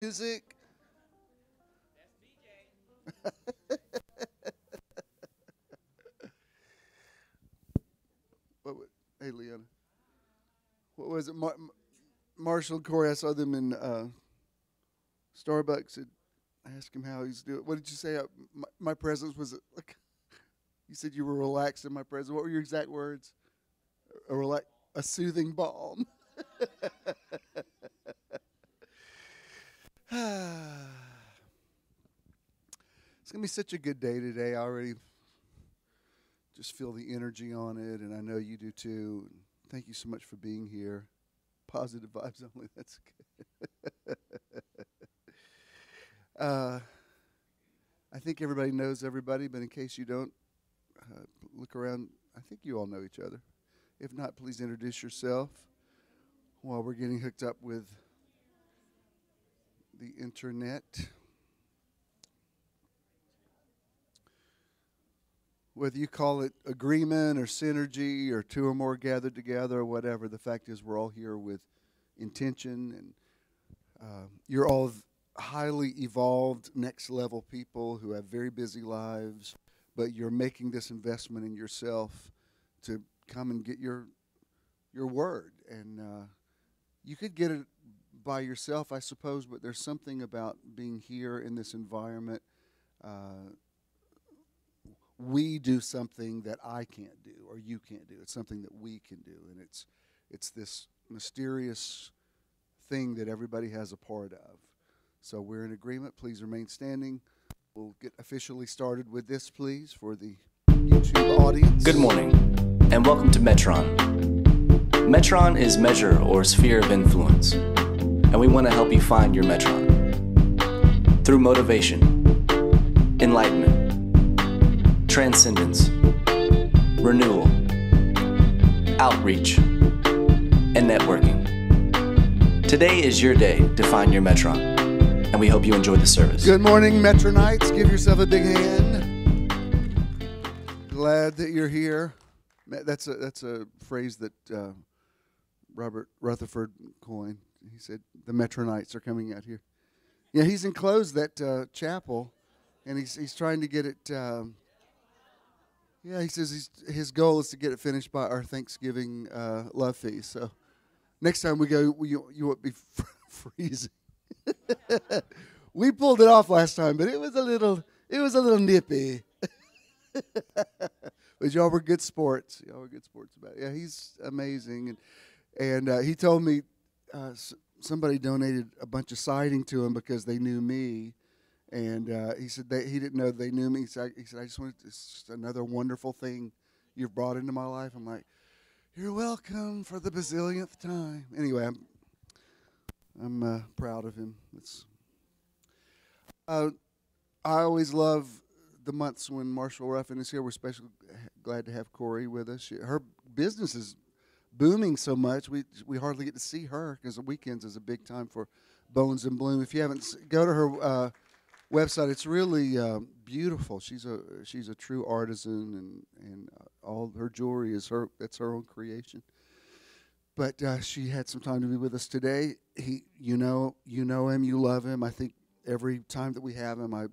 Music. Hey, Leon. What was it? Marshall and Corey, I saw them in Starbucks. I asked him how he's doing. What did you say? My presence was like, you said you were relaxed in my presence. What were your exact words? A soothing balm. It's going to be such a good day today. I already just feel the energy on it, and I know you do too. Thank you so much for being here. Positive vibes only. That's good. I think everybody knows everybody, but in case you don't, look around. I think you all know each other. If not, please introduce yourself while we're getting hooked up with the internet. Whether you call it agreement or synergy or two or more gathered together or whatever, the fact is we're all here with intention, and you're all highly evolved, next level people who have very busy lives, but you're making this investment in yourself to come and get your word. And you could get it by yourself, I suppose, but there's something about being here in this environment. We do something that I can't do or you can't do. It's something that we can do, and it's this mysterious thing that everybody has a part of. So we're in agreement. Please remain standing. We'll get officially started with this, please, for the YouTube audience. Good morning, and welcome to Metron. Metron is measure or sphere of influence, and we want to help you find your Metron through motivation, enlightenment, transcendence, renewal, outreach, and networking. Today is your day to find your Metron, and we hope you enjoy the service. Good morning, Metronites. Give yourself a big hand. Glad that you're here. That's a phrase that Robert Rutherford coined. He said the Metronites are coming out here. Yeah, he's enclosed that chapel, and he's trying to get it. Yeah, he says his goal is to get it finished by our Thanksgiving love feast. So next time we go, you won't be freezing. We pulled it off last time, but it was a little nippy. But y'all were good sports. Y'all were good sports about it. Yeah, he's amazing, and he told me somebody donated a bunch of siding to him because they knew me. And he said he didn't know they knew me. He said, I just wanted it's just another wonderful thing you've brought into my life. I'm like, you're welcome for the bazillionth time. Anyway, I'm proud of him. I always love the months when Marshall Ruffin is here. We're especially glad to have Corey with us. Her business is booming so much, we hardly get to see her because the weekends is a big time for Bones and Bloom. If you haven't, go to her website. It's really beautiful. She's a true artisan, and all her jewelry is that's her own creation. But she had some time to be with us today. You know him, you love him. I think every time that we have him, I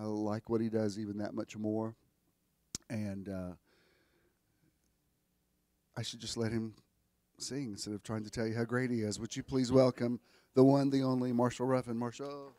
like what he does even that much more. And I should just let him sing instead of trying to tell you how great he is. Would you please welcome the one, the only Marshall Ruffin. Marshall.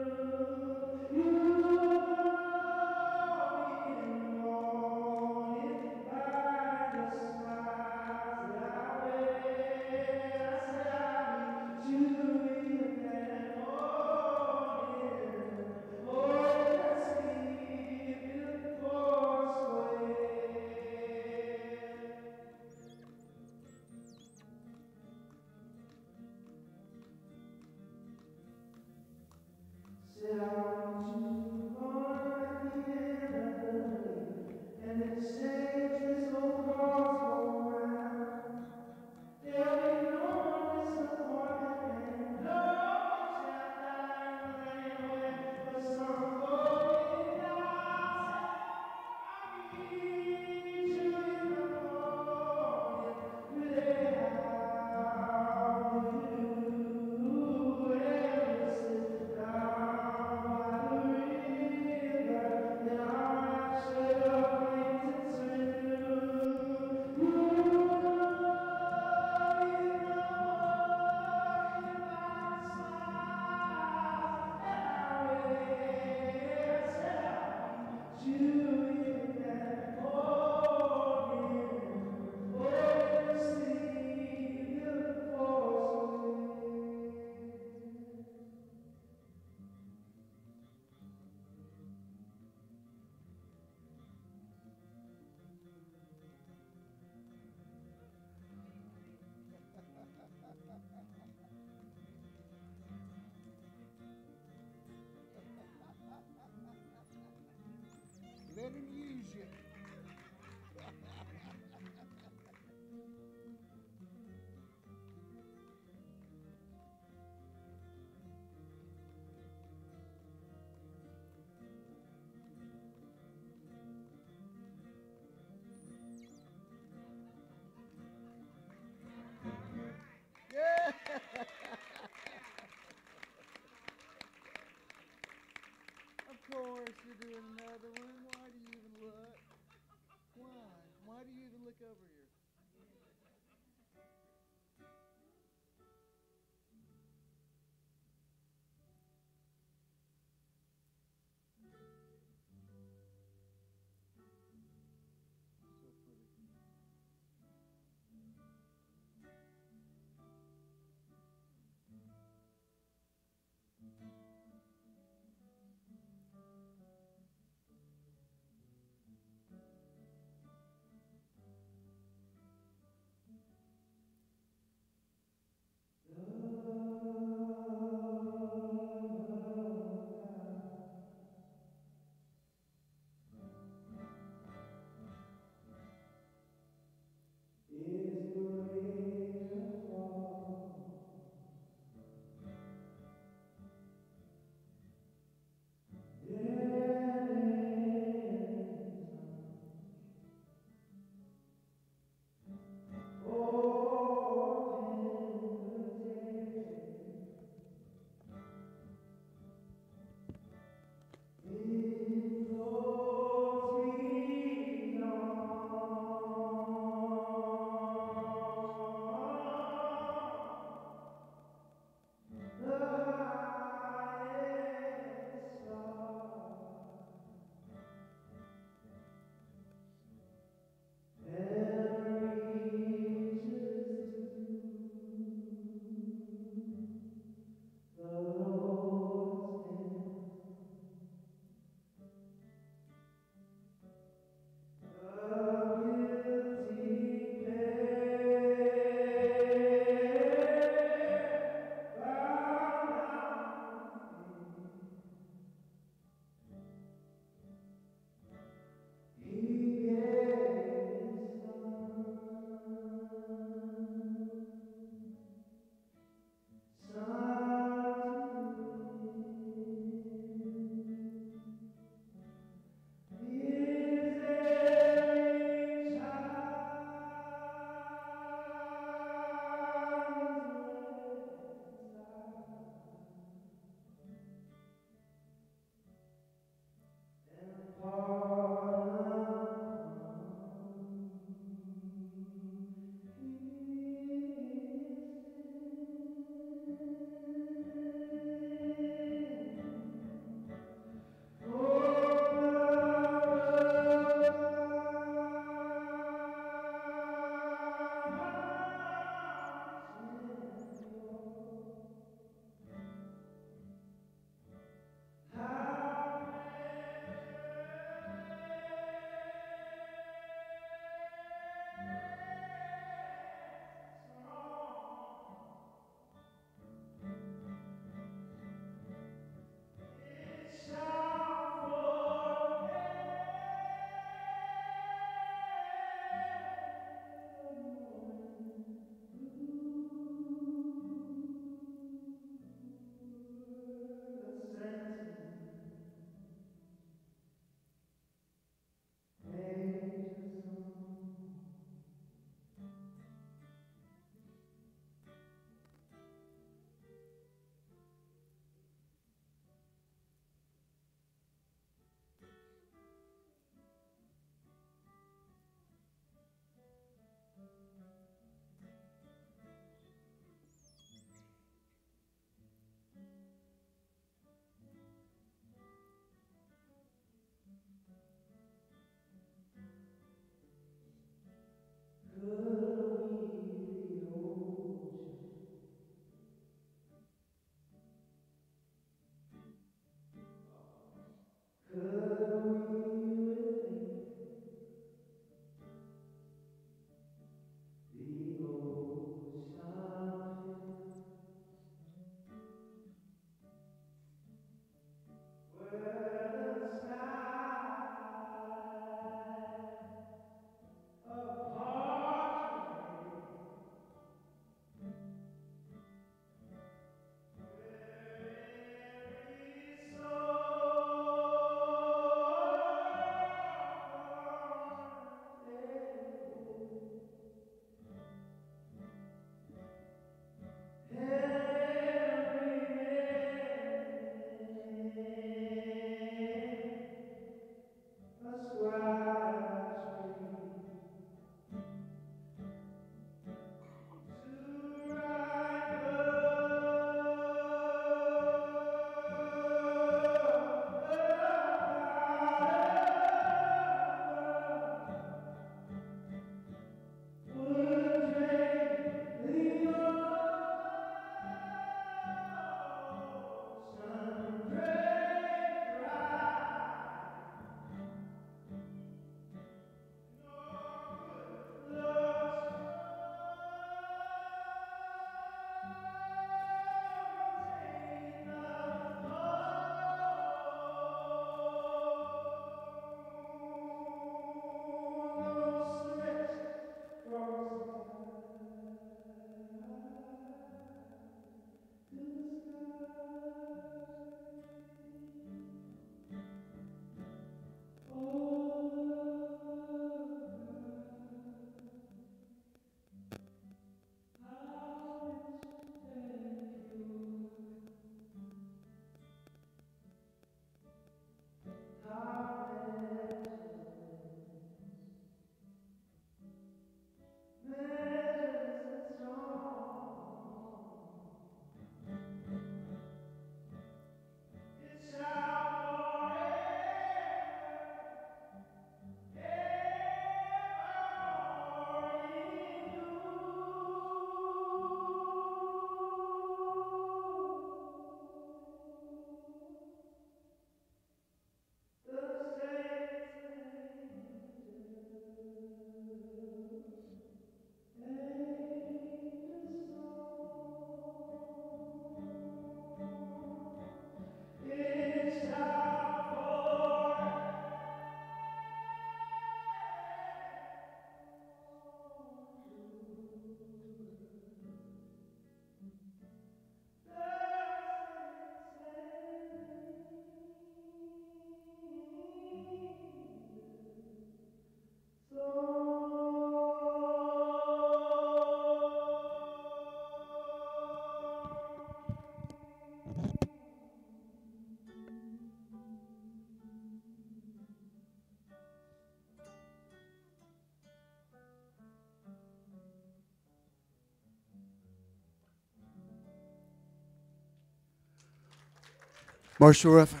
Marshall Ruffin.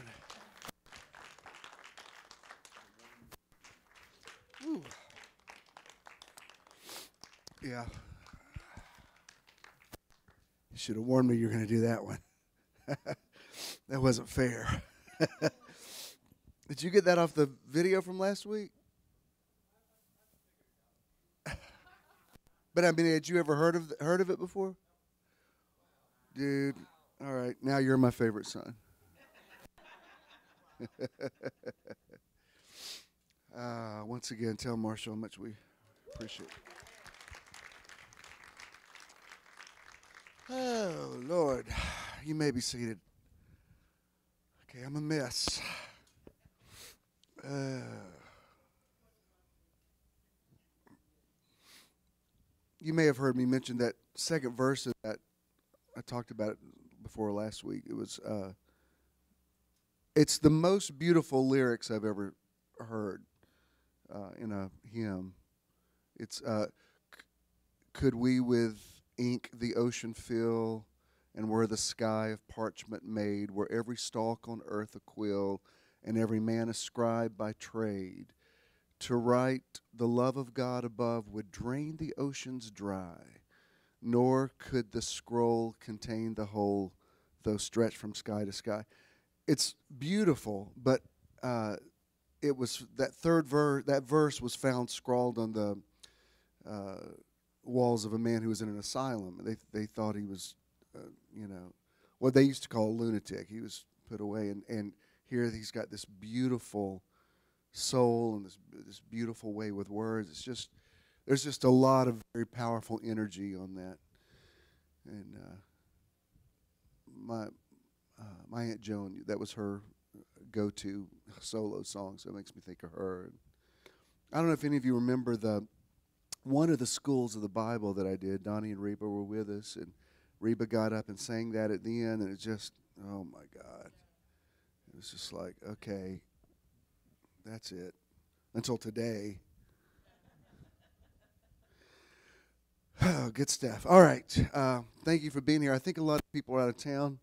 Ooh. Yeah. You should have warned me you were going to do that one. That wasn't fair. Did you get that off the video from last week? But I mean, had you ever heard of it before? Dude, all right. Now you're my favorite son. Once again, tell Marshall how much we appreciate it. Oh, Lord. You may be seated. Okay, I'm a mess. You may have heard me mention that second verse of that. I talked about it before last week. It was, it's the most beautiful lyrics I've ever heard in a hymn. It's, could we with ink the ocean fill, and were the sky of parchment made, were every stalk on earth a quill, and every man a scribe by trade, to write the love of God above would drain the oceans dry, nor could the scroll contain the whole, though stretched from sky to sky. It's beautiful, but it was that that verse was found scrawled on the walls of a man who was in an asylum. They thought he was, what they used to call a lunatic. He was put away, and here he's got this beautiful soul and this beautiful way with words. It's just, there's just a lot of very powerful energy on that. And my Aunt Joan, that was her go-to solo song, so it makes me think of her. And I don't know if any of you remember one of the schools of the Bible that I did. Donnie and Reba were with us, and Reba got up and sang that at the end, and it just, oh my God. It was just like, okay, that's it. Until today. Oh, good stuff. All right. Thank you for being here. I think a lot of people are out of town.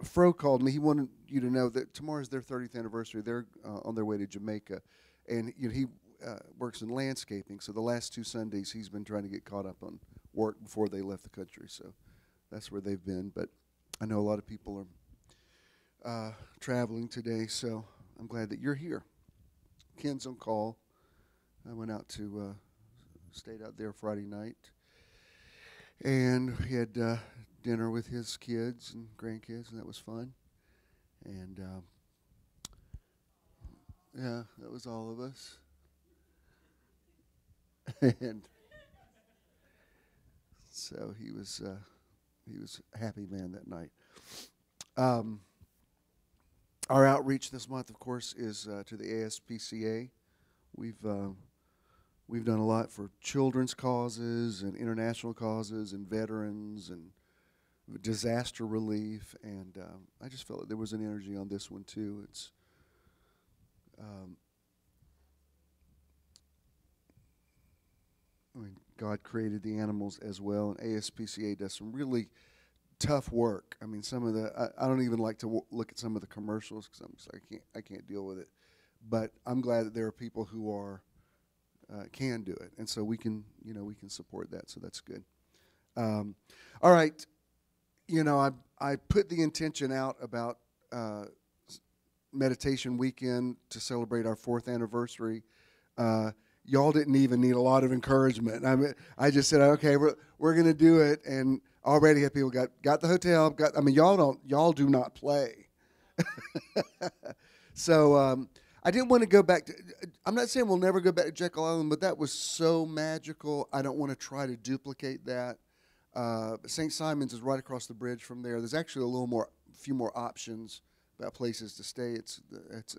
Fro called me. He wanted you to know that tomorrow's their 30th anniversary. They're on their way to Jamaica. And he works in landscaping, so the last 2 Sundays he's been trying to get caught up on work before they left the country. So that's where they've been. But I know a lot of people are traveling today, so I'm glad that you're here. Ken's on call. I went out to stayed out there Friday night, and he had dinner with his kids and grandkids, and that was fun. And yeah, that was all of us. And so he was a happy man that night. Our outreach this month, of course, is to the ASPCA. We've done a lot for children's causes and international causes and veterans and disaster relief, and I just felt like there was an energy on this one too. It's God created the animals as well, and ASPCA does some really tough work. I mean, some of the I don't even like to look at some of the commercials because I'm just like, I can't deal with it. But I'm glad that there are people who are can do it, and so we can support that. So that's good. All right, I put the intention out about meditation weekend to celebrate our 4th anniversary. Y'all didn't even need a lot of encouragement. I just said, okay, we're going to do it, and already have people got the hotel. Y'all do not play. So I didn't want to go back to. I'm not saying we'll never go back to Jekyll Island, but that was so magical. I don't want to try to duplicate that. St. Simon's is right across the bridge from there. There's actually a few more options about places to stay. It's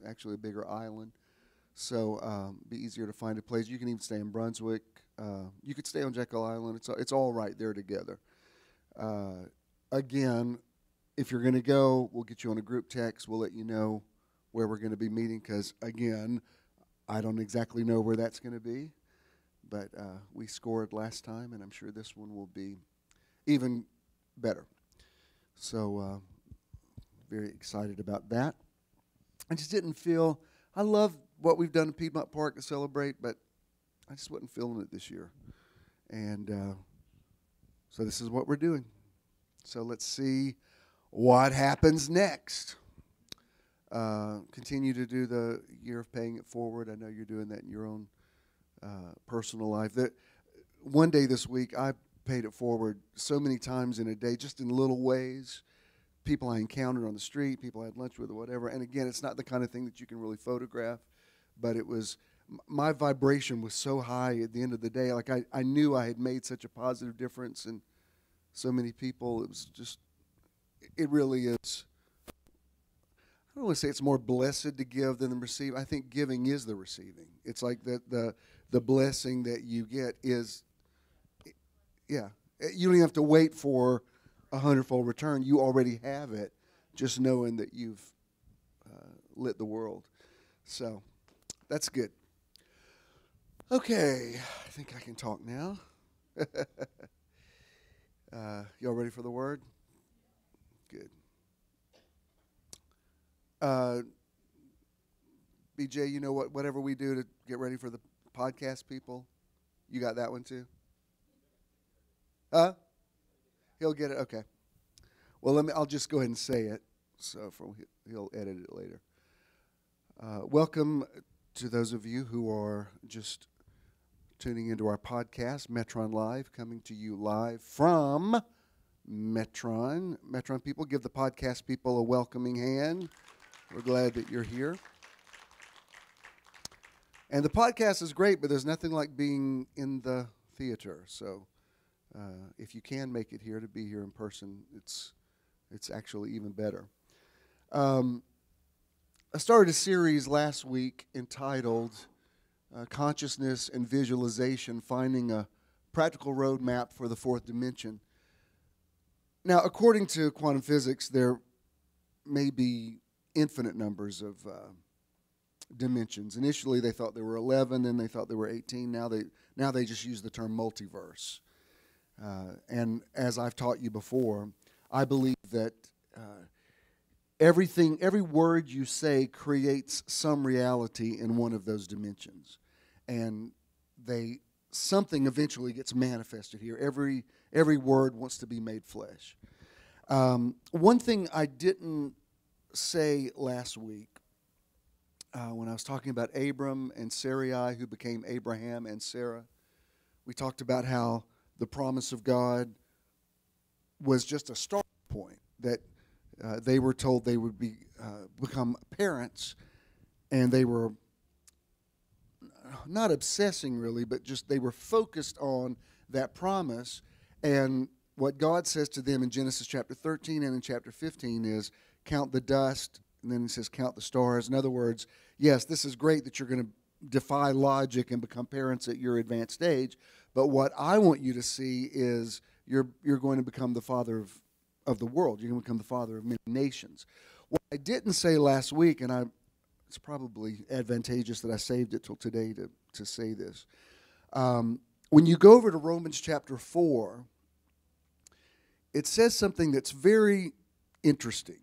actually a bigger island, so be easier to find a place. You can even stay in Brunswick. You could stay on Jekyll Island. It's all right there together. Again, if you're going to go, we'll get you on a group text. We'll let you know where we're going to be meeting because, again, I don't exactly know where that's going to be, but we scored last time, and I'm sure this one will be even better. So very excited about that. I just didn't feel, I love what we've done in Piedmont Park to celebrate, but I just wasn't feeling it this year. And so this is what we're doing. So let's see what happens next. Continue to do the year of paying it forward. I know you're doing that in your own personal life. One day this week, I paid it forward so many times in a day, just in little ways. People I encountered on the street, people I had lunch with or whatever. And again, it's not the kind of thing that you can really photograph, but it was, my vibration was so high at the end of the day. Like I knew I had made such a positive difference in so many people. It was just, it really is. I don't want to say it's more blessed to give than to receive. I think giving is the receiving. It's like the blessing that you get is, yeah. You don't even have to wait for a 100-fold return. You already have it, just knowing that you've lit the world. So that's good. Okay, I think I can talk now. Y'all ready for the word? Good. BJ, you know what? Whatever we do to get ready for the podcast people, you got that one too? Huh? He'll get it. Okay. Well, I'll just go ahead and say it. So he'll edit it later. Welcome to those of you who are just tuning into our podcast, Metron Live, coming to you live from Metron. Metron people, give the podcast people a welcoming hand. We're glad that you're here. And the podcast is great, but there's nothing like being in the theater. So if you can make it here, to be here in person, it's actually even better. I started a series last week entitled Consciousness and Visualization, Finding a Practical Roadmap for the Fourth Dimension. Now, according to quantum physics, there may be infinite numbers of dimensions. Initially, they thought there were 11, then they thought there were 18. Now they just use the term multiverse. And as I've taught you before, I believe that every word you say creates some reality in one of those dimensions, and something eventually gets manifested here. Every word wants to be made flesh. One thing I didn't say last week when I was talking about Abram and Sarai, who became Abraham and Sarah, we talked about how the promise of God was just a starting point, that they were told they would become parents, and they were not obsessing really, but just they were focused on that promise. And what God says to them in Genesis chapter 13 and in chapter 15 is, count the dust, and then he says, count the stars. In other words, yes, this is great that you're going to defy logic and become parents at your advanced age, but what I want you to see is you're going to become the father of the world. You're going to become the father of many nations. What I didn't say last week, and it's probably advantageous that I saved it till today to say this. When you go over to Romans chapter 4, it says something that's very interesting.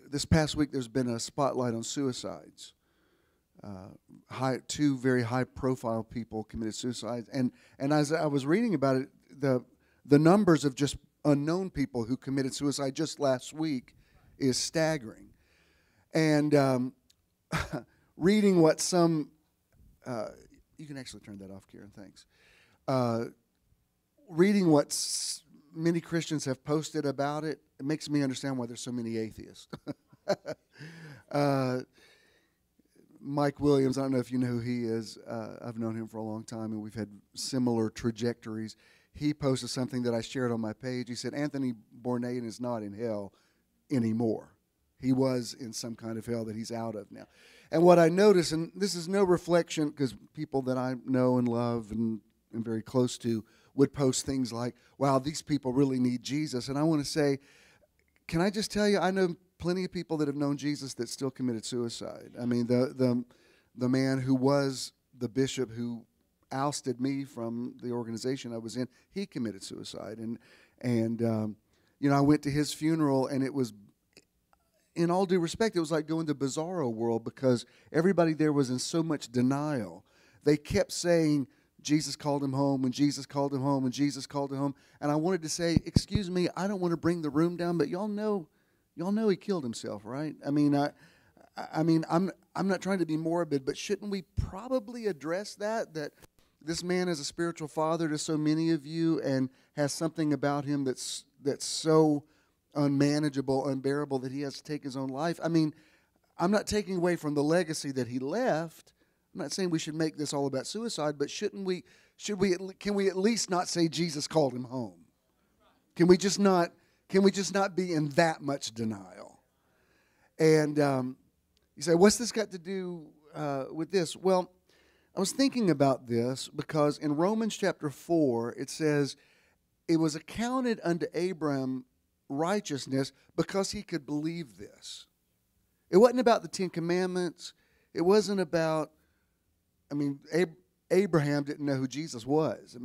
This past week, there's been a spotlight on suicides. Two very high-profile people committed suicide, and as I was reading about it, the numbers of just unknown people who committed suicide just last week is staggering. And reading what some, you can actually turn that off, Karen, thanks. Reading what many Christians have posted about it, it makes me understand why there's so many atheists. Mike Williams, I don't know if you know who he is. I've known him for a long time, and we've had similar trajectories. He posted something that I shared on my page. He said, Anthony Bourdain is not in hell anymore. He was in some kind of hell that he's out of now. And what I noticed, and this is no reflection, because people that I know and love and am very close to would post things like, wow, these people really need Jesus. And I want to say, can I just tell you, I know plenty of people that have known Jesus that still committed suicide. I mean, the man who was the bishop who ousted me from the organization I was in, he committed suicide. And I went to his funeral, and it was, in all due respect, it was like going to Bizarro World, because everybody there was in so much denial. They kept saying, Jesus called him home, and Jesus called him home, and Jesus called him home. And I wanted to say, excuse me, I don't want to bring the room down, but y'all know he killed himself, right? I mean, I'm not trying to be morbid, but shouldn't we probably address that this man is a spiritual father to so many of you, and has something about him that's so unmanageable, unbearable, that he has to take his own life? I mean, I'm not taking away from the legacy that he left. I'm not saying we should make this all about suicide, but can we at least not say Jesus called him home? Can we just not be in that much denial? And you say, what's this got to do with this? Well, I was thinking about this because in Romans chapter 4, it says, it was accounted unto Abram righteousness because he could believe this. It wasn't about the Ten Commandments. It wasn't about, Abraham didn't know who Jesus was.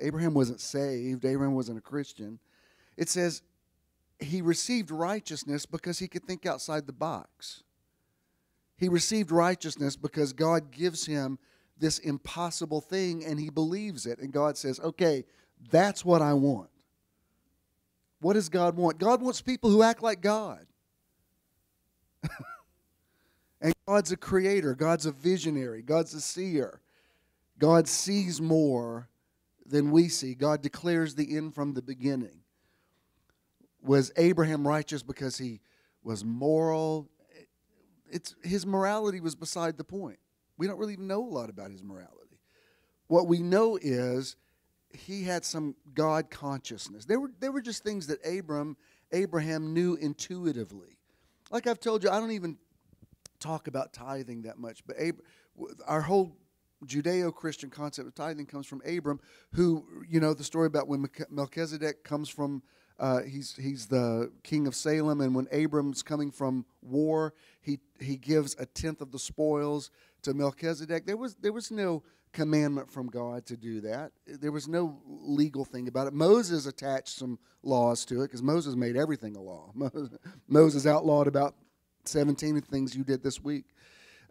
Abraham wasn't saved. Abraham wasn't a Christian. It says he received righteousness because he could think outside the box. He received righteousness because God gives him this impossible thing, and he believes it. And God says, okay, that's what I want. What does God want? God wants people who act like God. And God's a creator. God's a visionary. God's a seer. God sees more than we see. God declares the end from the beginning. Was Abraham righteous because he was moral? His morality was beside the point. We don't really even know a lot about his morality. What we know is he had some God consciousness. There were just things that Abraham knew intuitively. Like I've told you, I don't even talk about tithing that much, but our whole Judeo-Christian concept of tithing comes from Abram, who, the story about when Melchizedek comes from, he's the king of Salem, and when Abram's coming from war, he gives a tenth of the spoils to Melchizedek. There was no commandment from God to do that. There was no legal thing about it. Moses attached some laws to it because Moses made everything a law. Moses outlawed about 17 of the things you did this week.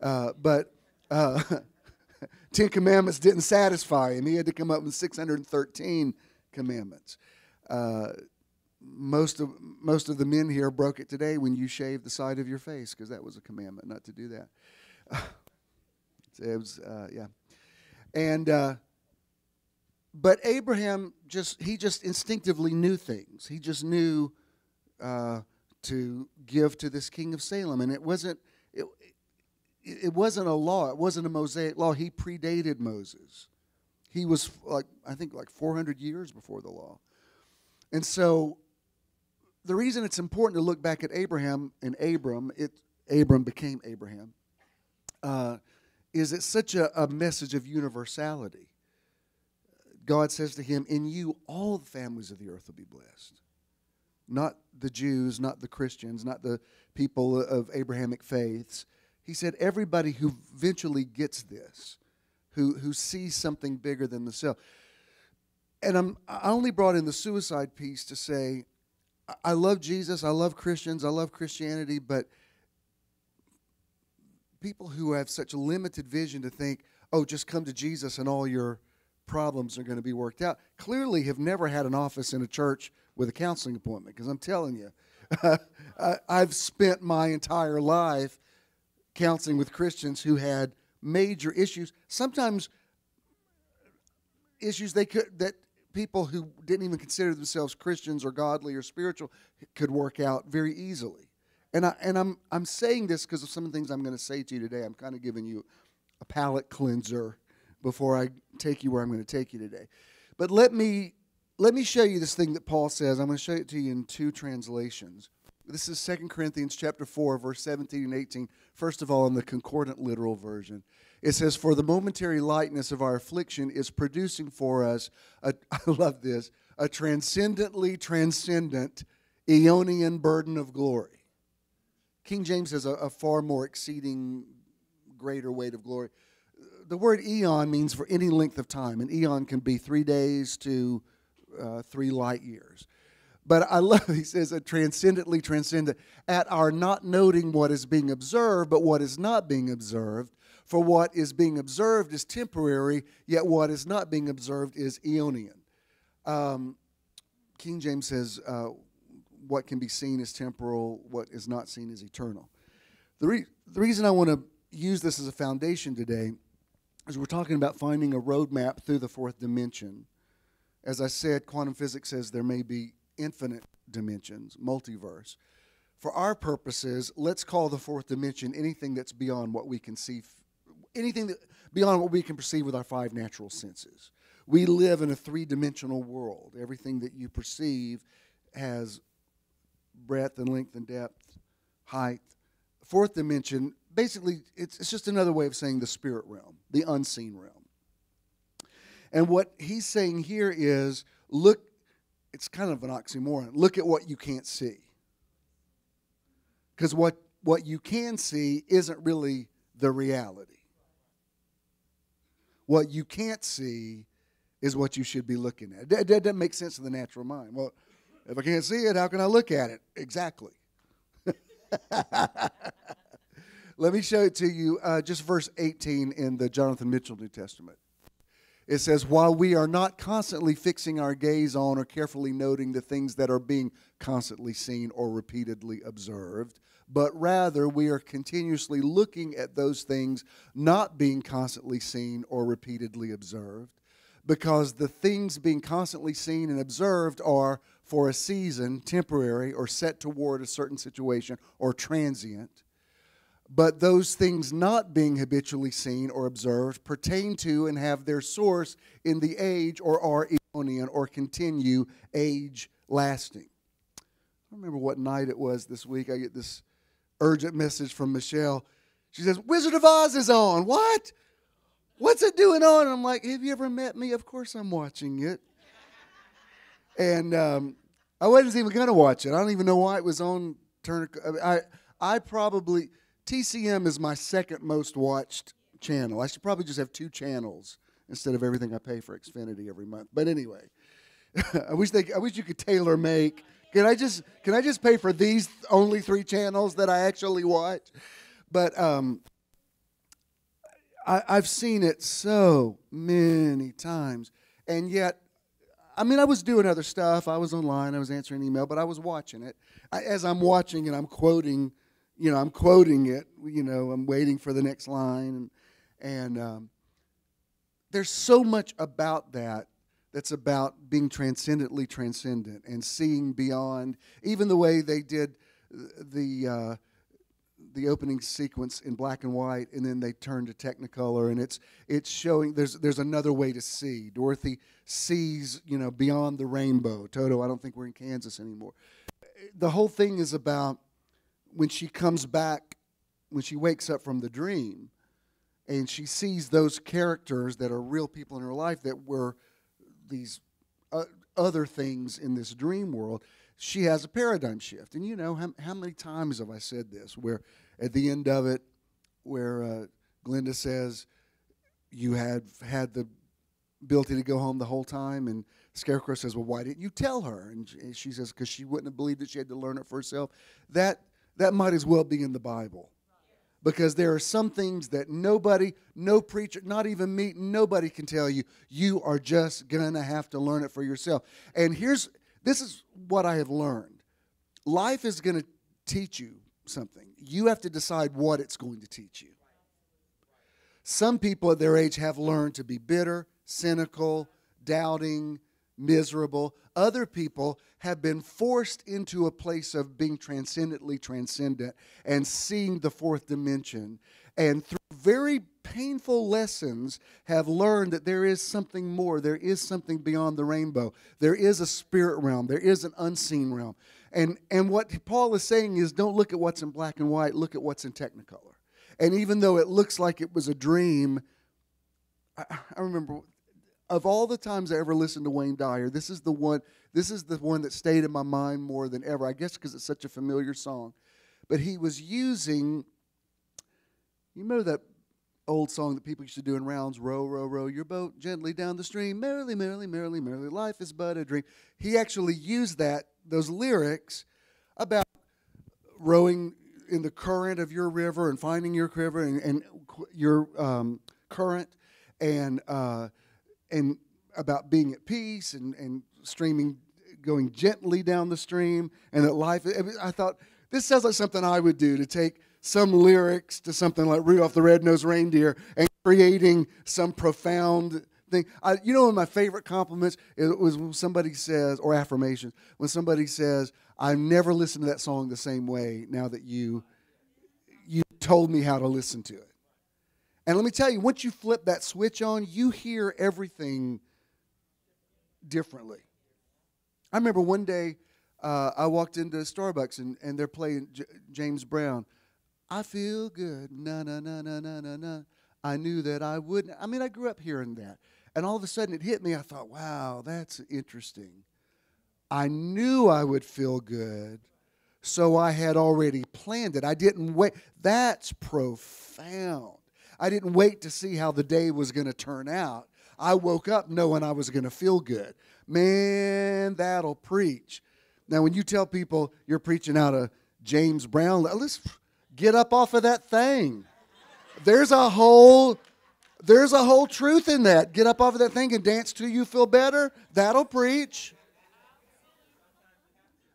But 10 commandments didn't satisfy him. He had to come up with 613 commandments. Most of the men here broke it today when you shaved the side of your face, because that was a commandment not to do that. It was, yeah. And but Abraham just instinctively knew things. He just knew to give to this king of Salem, and it wasn't a law. It wasn't a Mosaic law. He predated Moses. He was I think 400 years before the law. And so the reason it's important to look back at Abraham and Abram became Abraham, is it's such a message of universality. God says to him, in you all the families of the earth will be blessed. Not the Jews, not the Christians, not the people of Abrahamic faiths. He said everybody who eventually gets this, who sees something bigger than themselves. And I only brought in the suicide piece to say, I love Jesus, I love Christians, I love Christianity, but people who have such a limited vision to think, oh, just come to Jesus and all your problems are going to be worked out, clearly have never had an office in a church with a counseling appointment. Because I'm telling you, I've spent my entire life counseling with Christians who had major issues, sometimes issues that people who didn't even consider themselves Christians or godly or spiritual could work out very easily. And I'm saying this because of some of the things I'm going to say to you today. I'm kind of giving you a palate cleanser before I take you where I'm going to take you today. But let me show you this thing that Paul says. I'm going to show it to you in two translations. This is 2 Corinthians chapter 4, verse 17 and 18. First of all, in the concordant literal version. It says, for the momentary lightness of our affliction is producing for us, I love this, a transcendently transcendent eonian burden of glory. King James has a far more exceeding greater weight of glory. the word eon means for any length of time. An eon can be 3 days to 3 light years. But I love, he says, transcendently transcendent, at our not noting what is being observed, but what is not being observed. For what is being observed is temporary, yet what is not being observed is eonian. King James says, what can be seen is temporal, what is not seen is eternal. The reason I want to use this as a foundation today is we're talking about finding a roadmap through the fourth dimension. As I said, quantum physics says there may be infinite dimensions, multiverse. For our purposes, let's call the fourth dimension anything that's beyond what we can see, anything that beyond what we can perceive with our 5 natural senses. We live in a 3-dimensional world. Everything that you perceive has breadth and length and depth, height. Fourth dimension, basically, it's just another way of saying the spirit realm, the unseen realm. And what he's saying here is, look, it's kind of an oxymoron. Look at what you can't see. Because what you can see isn't really the reality. What you can't see is what you should be looking at. That doesn't make sense to the natural mind. Well, if I can't see it, how can I look at it? Exactly. Let me show it to you, just verse 18 in the Jonathan Mitchell New Testament. It says, while we are not constantly fixing our gaze on or carefully noting the things that are being constantly seen or repeatedly observed, but rather we are continuously looking at those things not being constantly seen or repeatedly observed, because the things being constantly seen and observed are for a season, temporary, or set toward a certain situation, or transient. But those things not being habitually seen or observed pertain to and have their source in the age or are eonian or continue age lasting. I don't remember what night it was this week. I get this urgent message from Michelle. She says, Wizard of Oz is on. What? What's it doing on? And I'm like, have you ever met me? Of course I'm watching it. And I wasn't even going to watch it. I don't even know why it was on Turner. I probably... TCM is my second most watched channel. I should probably just have 2 channels instead of everything I pay for Xfinity every month. But anyway, I wish you could tailor make. Can I just pay for these only 3 channels that I actually watch? But I've seen it so many times, and yet, I mean, I was doing other stuff. I was online. I was answering email, but I was watching it. As I'm watching it, I'm quoting. I'm quoting it, I'm waiting for the next line. And there's so much about that's about being transcendently transcendent and seeing beyond, even the way they did the opening sequence in black and white, and then they turned to Technicolor, and it's showing there's another way to see. Dorothy sees, beyond the rainbow. Toto, I don't think we're in Kansas anymore. The whole thing is about when she comes back, when she wakes up from the dream, and she sees those characters that are real people in her life that were these other things in this dream world, she has a paradigm shift. And how many times have I said this, where at the end of it, where Glenda says, you had the ability to go home the whole time, and Scarecrow says, well, why didn't you tell her? And she says, because she wouldn't have believed that she had to learn it for herself. That might as well be in the Bible. Because there are some things that nobody, no preacher, not even me, nobody can tell you. You are just going to have to learn it for yourself. And this is what I have learned. Life is going to teach you something. You have to decide what it's going to teach you. Some people at their age have learned to be bitter, cynical, doubting, miserable. Other people have been forced into a place of being transcendently transcendent and seeing the fourth dimension, and through very painful lessons have learned that there is something more. There is something beyond the rainbow. There is a spirit realm. There is an unseen realm. And what Paul is saying is, don't look at what's in black and white. Look at what's in Technicolor. And even though it looks like it was a dream, I remember, of all the times I ever listened to Wayne Dyer, this is the one that stayed in my mind more than ever. I guess because it's such a familiar song. But he was using, you know, that old song that people used to do in rounds, row, row, row your boat gently down the stream, merrily, merrily, merrily, merrily, life is but a dream. He actually used those lyrics about rowing in the current of your river and finding your river and your current and about being at peace and streaming, going gently down the stream, and that life. I thought, this sounds like something I would do, to take some lyrics to something like Rudolph the Red-Nosed Reindeer and creating some profound thing. One of my favorite compliments was when somebody says, or affirmations, when somebody says, I've never listened to that song the same way now that you told me how to listen to it. And let me tell you, once you flip that switch on, you hear everything differently. I remember one day I walked into Starbucks and they're playing James Brown. I feel good, na na na na na na na. I knew that I wouldn't. I mean, I grew up hearing that. And all of a sudden it hit me. I thought, wow, that's interesting. I knew I would feel good, so I had already planned it. I didn't wait. That's profound. I didn't wait to see how the day was going to turn out. I woke up knowing I was going to feel good. Man, that'll preach. Now, when you tell people you're preaching out of James Brown, let's get up off of that thing. There's a whole truth in that. Get up off of that thing and dance till you feel better. That'll preach.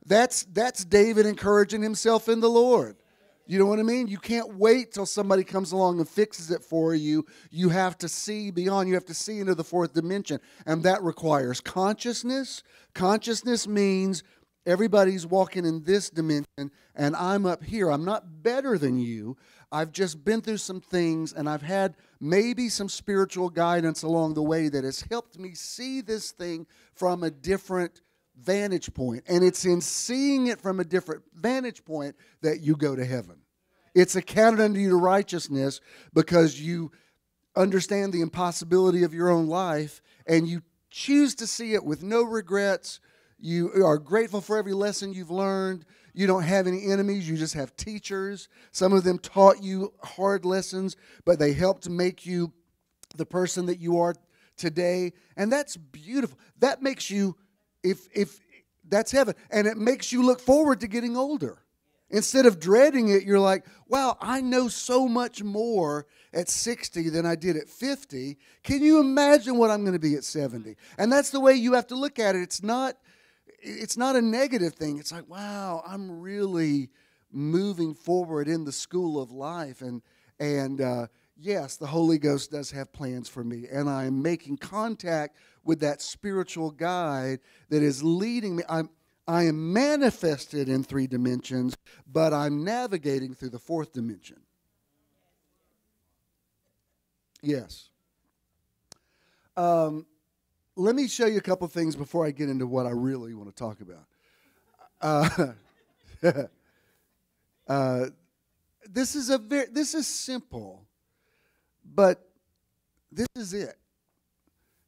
That's David encouraging himself in the Lord. You know what I mean? You can't wait till somebody comes along and fixes it for you. You have to see beyond. You have to see into the fourth dimension. And that requires consciousness. Consciousness means everybody's walking in this dimension and I'm up here. I'm not better than you. I've just been through some things and I've had maybe some spiritual guidance along the way that has helped me see this thing from a different vantage point. And it's in seeing it from a different vantage point that you go to heaven. It's accounted unto you to righteousness because you understand the impossibility of your own life and you choose to see it with no regrets. You are grateful for every lesson you've learned. You don't have any enemies. You just have teachers. Some of them taught you hard lessons, but they helped make you the person that you are today. And that's beautiful. That makes you, if that's heaven, and it makes you look forward to getting older. Instead of dreading it, you're like, wow, I know so much more at 60 than I did at 50. Can you imagine what I'm going to be at 70? And that's the way you have to look at it. It's not a negative thing. It's like, wow, I'm really moving forward in the school of life. And yes, the Holy Ghost does have plans for me. And I'm making contact with that spiritual guide that is leading me. I am manifested in 3 dimensions, but I'm navigating through the 4th dimension. Yes. Let me show you a couple things before I get into what I really want to talk about. This is simple, but this is it.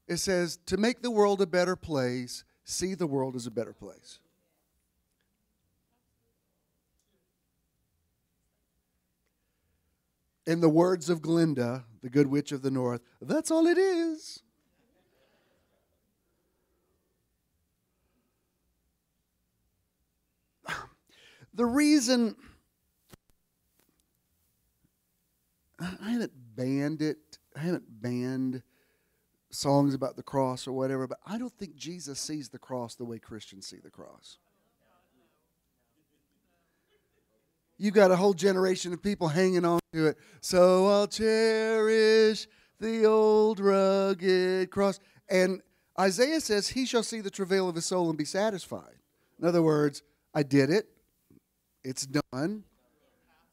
It says, to make the world a better place, see the world as a better place. In the words of Glinda, the Good Witch of the North, that's all it is. The reason I haven't banned songs about the cross or whatever, but I don't think Jesus sees the cross the way Christians see the cross. You've got a whole generation of people hanging on to it. So I'll cherish the old rugged cross. And Isaiah says, he shall see the travail of his soul and be satisfied. In other words, I did it. It's done.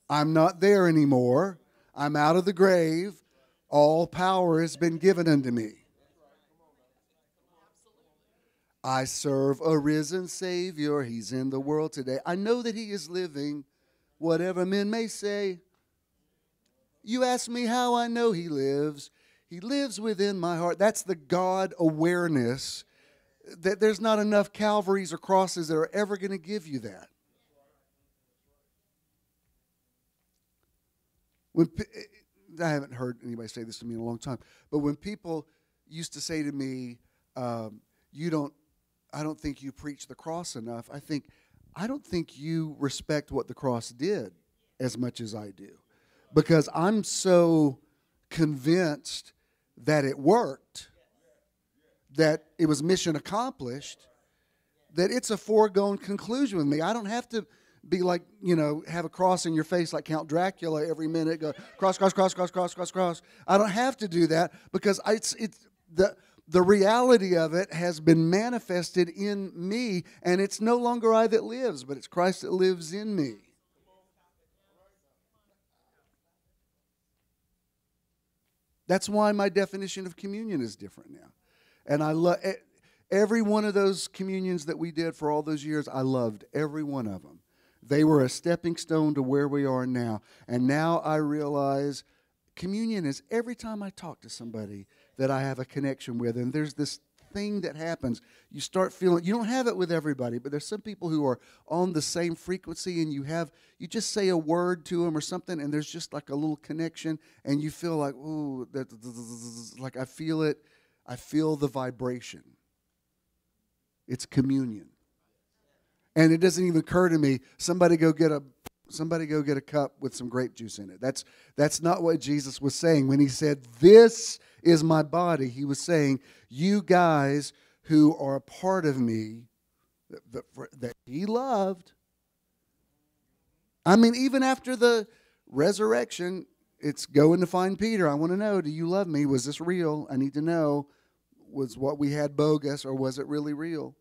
I'm not there anymore. I'm out of the grave. All power has been given unto me. I serve a risen Savior. He's in the world today. I know that he is living. Whatever men may say. You ask me how I know he lives. He lives within my heart. That's the God awareness. That there's not enough Calvaries or crosses that are ever going to give you that. I haven't heard anybody say this to me in a long time, but when people used to say to me, I don't think you preach the cross enough, I don't think you respect what the cross did as much as I do. Because I'm so convinced that it worked, that it was mission accomplished, that it's a foregone conclusion with me. I don't have to be like, have a cross in your face like Count Dracula every minute, go cross, cross, cross, cross, cross, cross, cross. I don't have to do that because the reality of it has been manifested in me, and it's no longer I that lives, but it's Christ that lives in me. That's why my definition of communion is different now. And I love every one of those communions that we did for all those years. I loved every one of them. They were a stepping stone to where we are now. And now I realize communion is every time I talk to somebody that I have a connection with. And there's this thing that happens. You start feeling, you don't have it with everybody, but there's some people who are on the same frequency, and you just say a word to them or something, and there's just like a little connection, and you feel like, ooh, like I feel it. I feel the vibration. It's communion. And it doesn't even occur to me, somebody go get a cup with some grape juice in it. That's not what Jesus was saying. When he said, "This is my body," he was saying, you guys who are a part of me that he loved. I mean, even after the resurrection, it's going to find Peter. I want to know, do you love me? Was this real? I need to know, was what we had bogus or was it really real?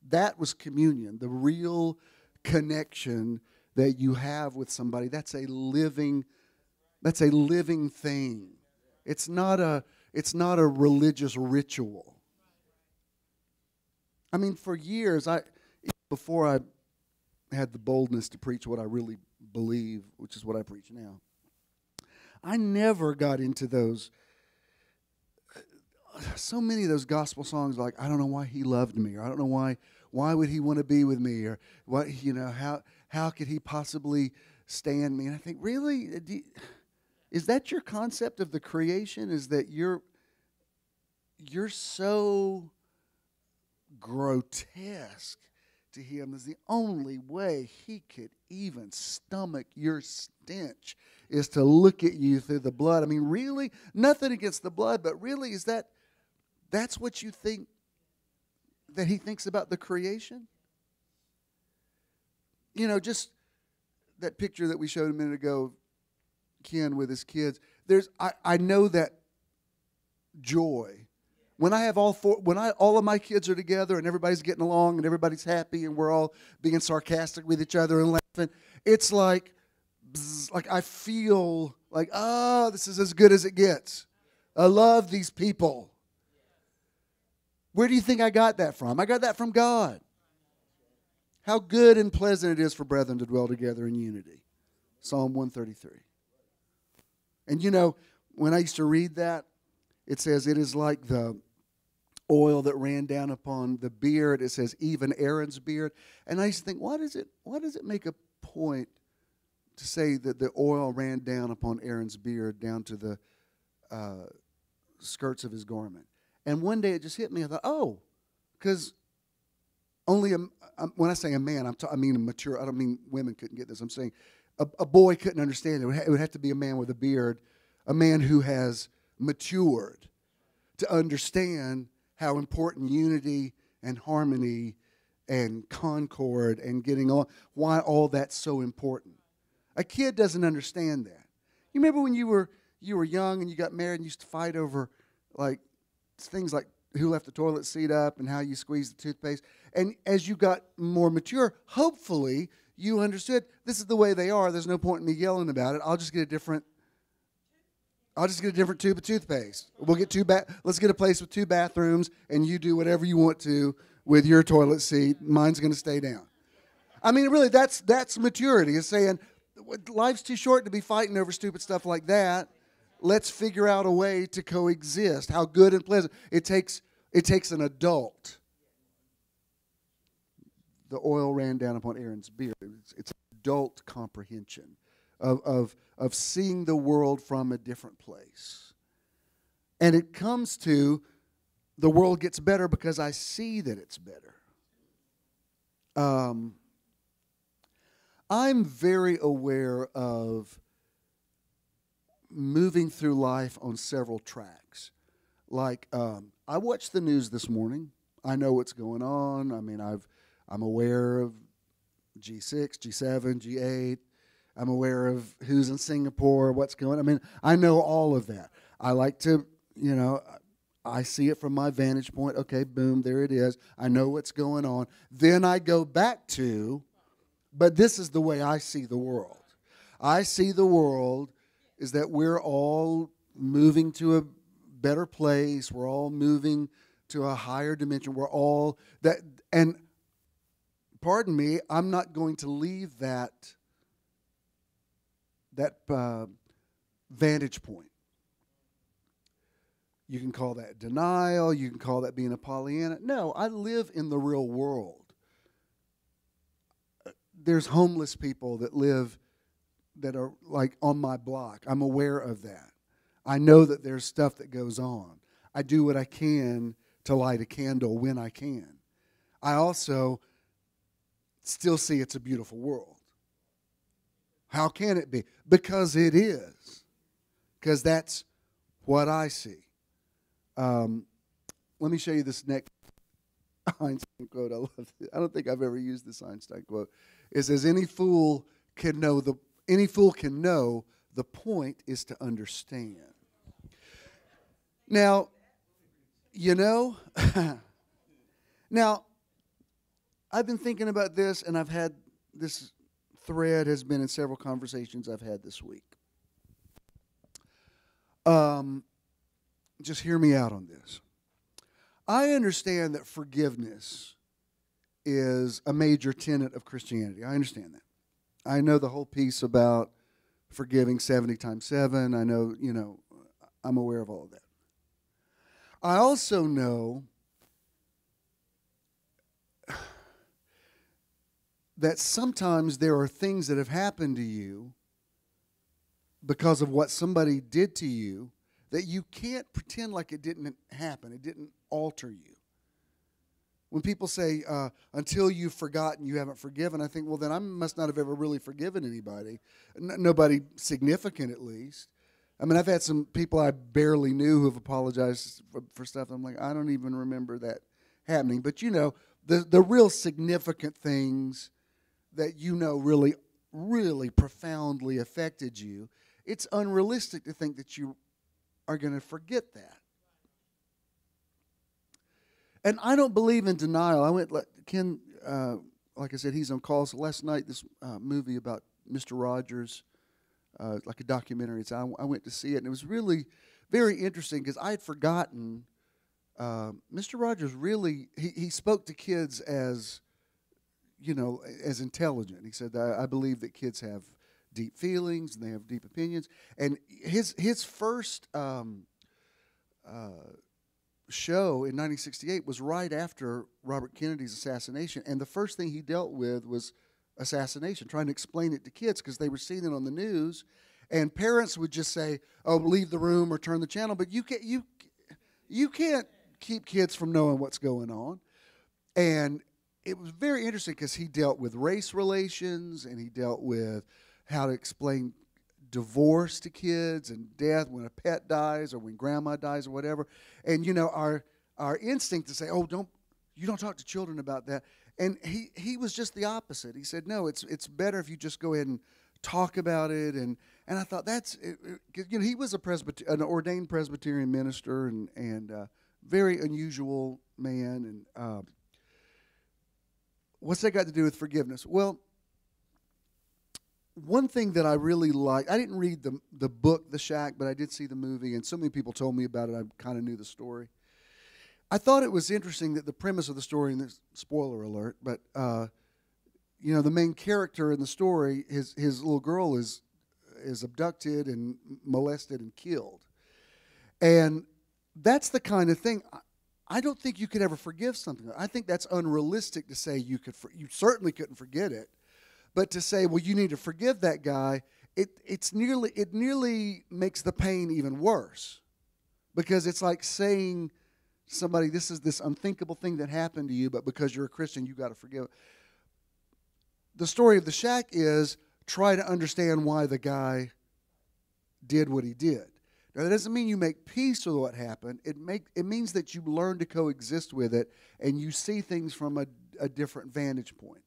That was communion, the real connection that you have with somebody. That's a living thing. It's not a religious ritual. I mean, for years, before I had the boldness to preach what I really believe, which is what I preach now, I never got into those. So many of those gospel songs, like, I don't know why he loved me, or I don't know why would he want to be with me, or what, how could he possibly stand me? And I think, really, is that your concept of the creation? Is that you're so grotesque to him as the only way he could even stomach your stench is to look at you through the blood? I mean, really, nothing against the blood, but really, that's what you think that he thinks about the creation? Just that picture that we showed a minute ago of Ken with his kids. I know that joy. When all of my kids are together and everybody's getting along and everybody's happy and we're all being sarcastic with each other and laughing, it's like I feel like, this is as good as it gets. I love these people. Where do you think I got that from? I got that from God. How good and pleasant it is for brethren to dwell together in unity. Psalm 133. And when I used to read that, it says it is like the oil that ran down upon the beard. It says even Aaron's beard. And I used to think, why does it make a point to say that the oil ran down upon Aaron's beard down to the skirts of his garment? And one day it just hit me. I thought, because only when I say a man, I mean a mature. I don't mean women couldn't get this. I'm saying a boy couldn't understand it. It would have to be a man with a beard, a man who has matured to understand how important unity and harmony and concord and getting on, why all that's so important. A kid doesn't understand that. You remember when you were young and you got married and you used to fight over like things like who left the toilet seat up and how you squeeze the toothpaste. And as you got more mature, hopefully you understood this is the way they are. There's no point in me yelling about it. I'll just get a different tube of toothpaste. We'll get let's get a place with 2 bathrooms, and you do whatever you want to with your toilet seat. Mine's going to stay down. I mean, really, that's maturity. It's saying life's too short to be fighting over stupid stuff like that. Let's figure out a way to coexist. How good and pleasant. It takes an adult. The oil ran down upon Aaron's beard. It's adult comprehension of seeing the world from a different place. And it comes to the world gets better because I see that it's better. I'm very aware of moving through life on several tracks. Like, I watched the news this morning. I know what's going on. I mean, I'm aware of G6, G7, G8. I'm aware of who's in Singapore, what's going on. I mean, I know all of that. I like to, I see it from my vantage point. Okay, boom, there it is. I know what's going on. Then I go back to, but this is the way I see the world. I see the world is that we're all moving to a better place. We're all moving to a higher dimension. We're all that, and pardon me, I'm not going to leave that vantage point. You can call that denial. You can call that being a Pollyanna. No, I live in the real world. There's homeless people that live that are like on my block. I'm aware of that. I know that there's stuff that goes on. I do what I can to light a candle when I can. I also still see it's a beautiful world. How can it be? Because it is. Because that's what I see. Let me show you this next Einstein quote. I love it. I don't think I've ever used this Einstein quote. It says, any fool can know the point is to understand. Now, now, I've been thinking about this, and I've had this thread has been in several conversations I've had this week. Just hear me out on this. I understand that forgiveness is a major tenet of Christianity. I understand that. I know the whole piece about forgiving 70 times 7. I know, I'm aware of all of that. I also know that sometimes there are things that have happened to you because of what somebody did to you that you can't pretend like it didn't happen. It didn't alter you. When people say, until you've forgotten, you haven't forgiven, I think, well, then I must not have ever really forgiven anybody. Nobody significant, at least. I mean, I've had some people I barely knew who have apologized for stuff. I'm like, I don't even remember that happening. But, the real significant things that really, really profoundly affected you, it's unrealistic to think that you are going to forget that. And I don't believe in denial. Ken, like I said, he's on call. So last night, this movie about Mr. Rogers, like a documentary, I went to see it, and it was really very interesting because I had forgotten Mr. Rogers really, he spoke to kids as, as intelligent. He said, I believe that kids have deep feelings and they have deep opinions. And his first show in 1968 was right after Robert Kennedy's assassination, and the first thing he dealt with was assassination, trying to explain it to kids because they were seeing it on the news, and parents would just say, "Oh, leave the room or turn the channel," but you can't keep kids from knowing what's going on. And it was very interesting because he dealt with race relations, and he dealt with how to explain divorce to kids and death when a pet dies or when grandma dies or whatever. And our instinct to say, "Oh, you don't talk to children about that." And he was just the opposite. He said, "No, it's better if you just go ahead and talk about it." And I thought that's he was an ordained Presbyterian minister and very unusual man. And what's that got to do with forgiveness? Well, one thing that I really liked, I didn't read the book, The Shack, but I did see the movie, and so many people told me about it, I kind of knew the story. I thought it was interesting that the premise of the story, and this, spoiler alert, but the main character in the story, his little girl is abducted and molested and killed. And that's the kind of thing, I don't think you could ever forgive something. I think that's unrealistic to say you certainly couldn't forget it. But to say, well, you need to forgive that guy it nearly makes the pain even worse, because it's like saying to somebody, this is this unthinkable thing that happened to you, but because you're a Christian, you got to forgive. The story of the shack is try to understand why the guy did what he did. Now, that doesn't mean you make peace with what happened. It means that you learn to coexist with it and you see things from a different vantage point.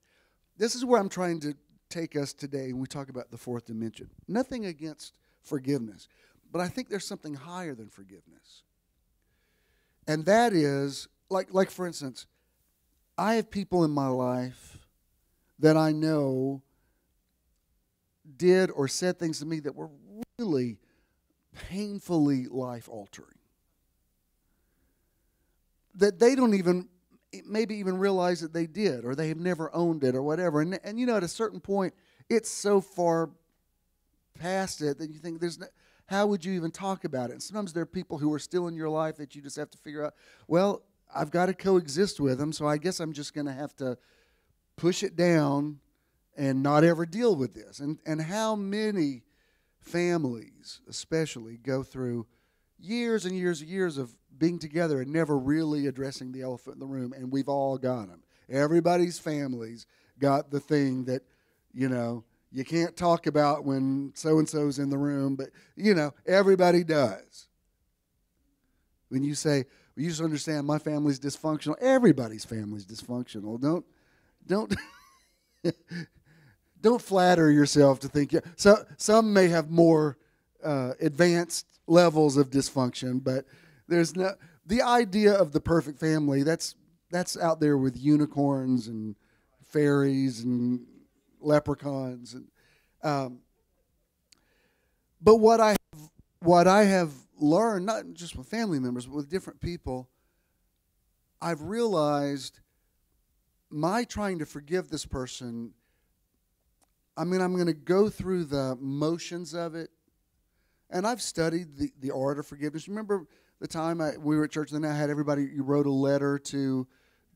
This is where I'm trying to take us today when we talk about the fourth dimension. Nothing against forgiveness, but I think there's something higher than forgiveness. And that is, like for instance, I have people in my life that I know did or said things to me that were really painfully life-altering, that they don't even maybe even realize that they did, or they have never owned it or whatever. And you know, at a certain point, it's so far past it that you think, how would you even talk about it? And sometimes there are people who are still in your life that you just have to figure out, well, I've got to coexist with them, so I guess I'm just going to have to push it down and not ever deal with this. And how many families especially go through years and years and years of being together and never really addressing the elephant in the room, and we've all got them. Everybody's families got the thing that, you know, you can't talk about when so-and-so's in the room, but, you know, everybody does. When you say, well, you just understand my family's dysfunctional, everybody's family's dysfunctional. Don't flatter yourself to think. So some may have more advanced levels of dysfunction, but there's no, the idea of the perfect family, that's out there with unicorns and fairies and leprechauns. And but what I have learned, not just with family members, but with different people, I've realized my trying to forgive this person, I'm going to go through the motions of it. And I've studied the art of forgiveness. Remember the time we were at church, and I had everybody, you wrote a letter to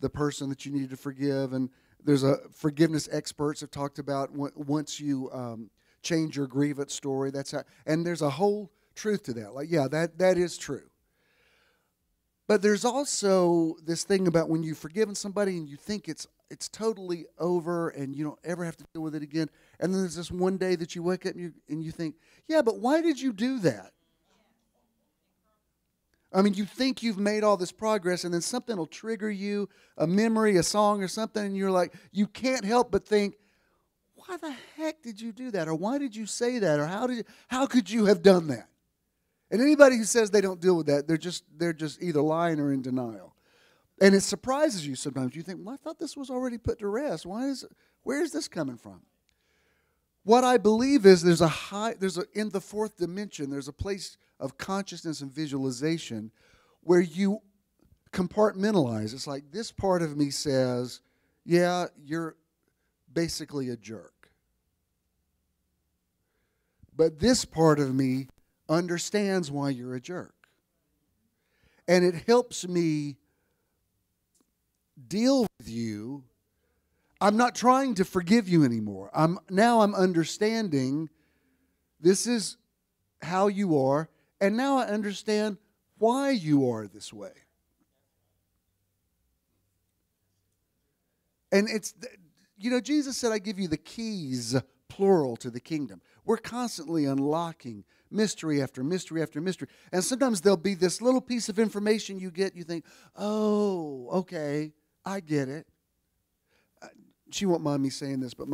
the person that you needed to forgive. And there's forgiveness experts have talked about once you change your grievance story, that's how, and there's a whole truth to that. Like, yeah, that is true. But there's also this thing about when you've forgiven somebody and you think it's totally over and you don't ever have to deal with it again. And then there's this one day that you wake up and you think, yeah, but why did you do that? I mean, you think you've made all this progress, and then something will trigger you, a memory, a song or something, and you're like, you can't help but think, why the heck did you do that? Or why did you say that? Or how could you have done that? And anybody who says they don't deal with that, they're just either lying or in denial. And it surprises you sometimes. You think, well, I thought this was already put to rest. Where is this coming from? What I believe is in the fourth dimension, there's a place of consciousness and visualization where you compartmentalize. It's like this part of me says, yeah, you're basically a jerk. But this part of me understands why you're a jerk. And it helps me deal with you. I'm not trying to forgive you anymore. I'm understanding this is how you are, and now I understand why you are this way. And it's, you know, Jesus said, I give you the keys, plural, to the kingdom. We're constantly unlocking mystery after mystery after mystery. And sometimes there'll be this little piece of information you get, you think, oh, okay, I get it. She won't mind me saying this, but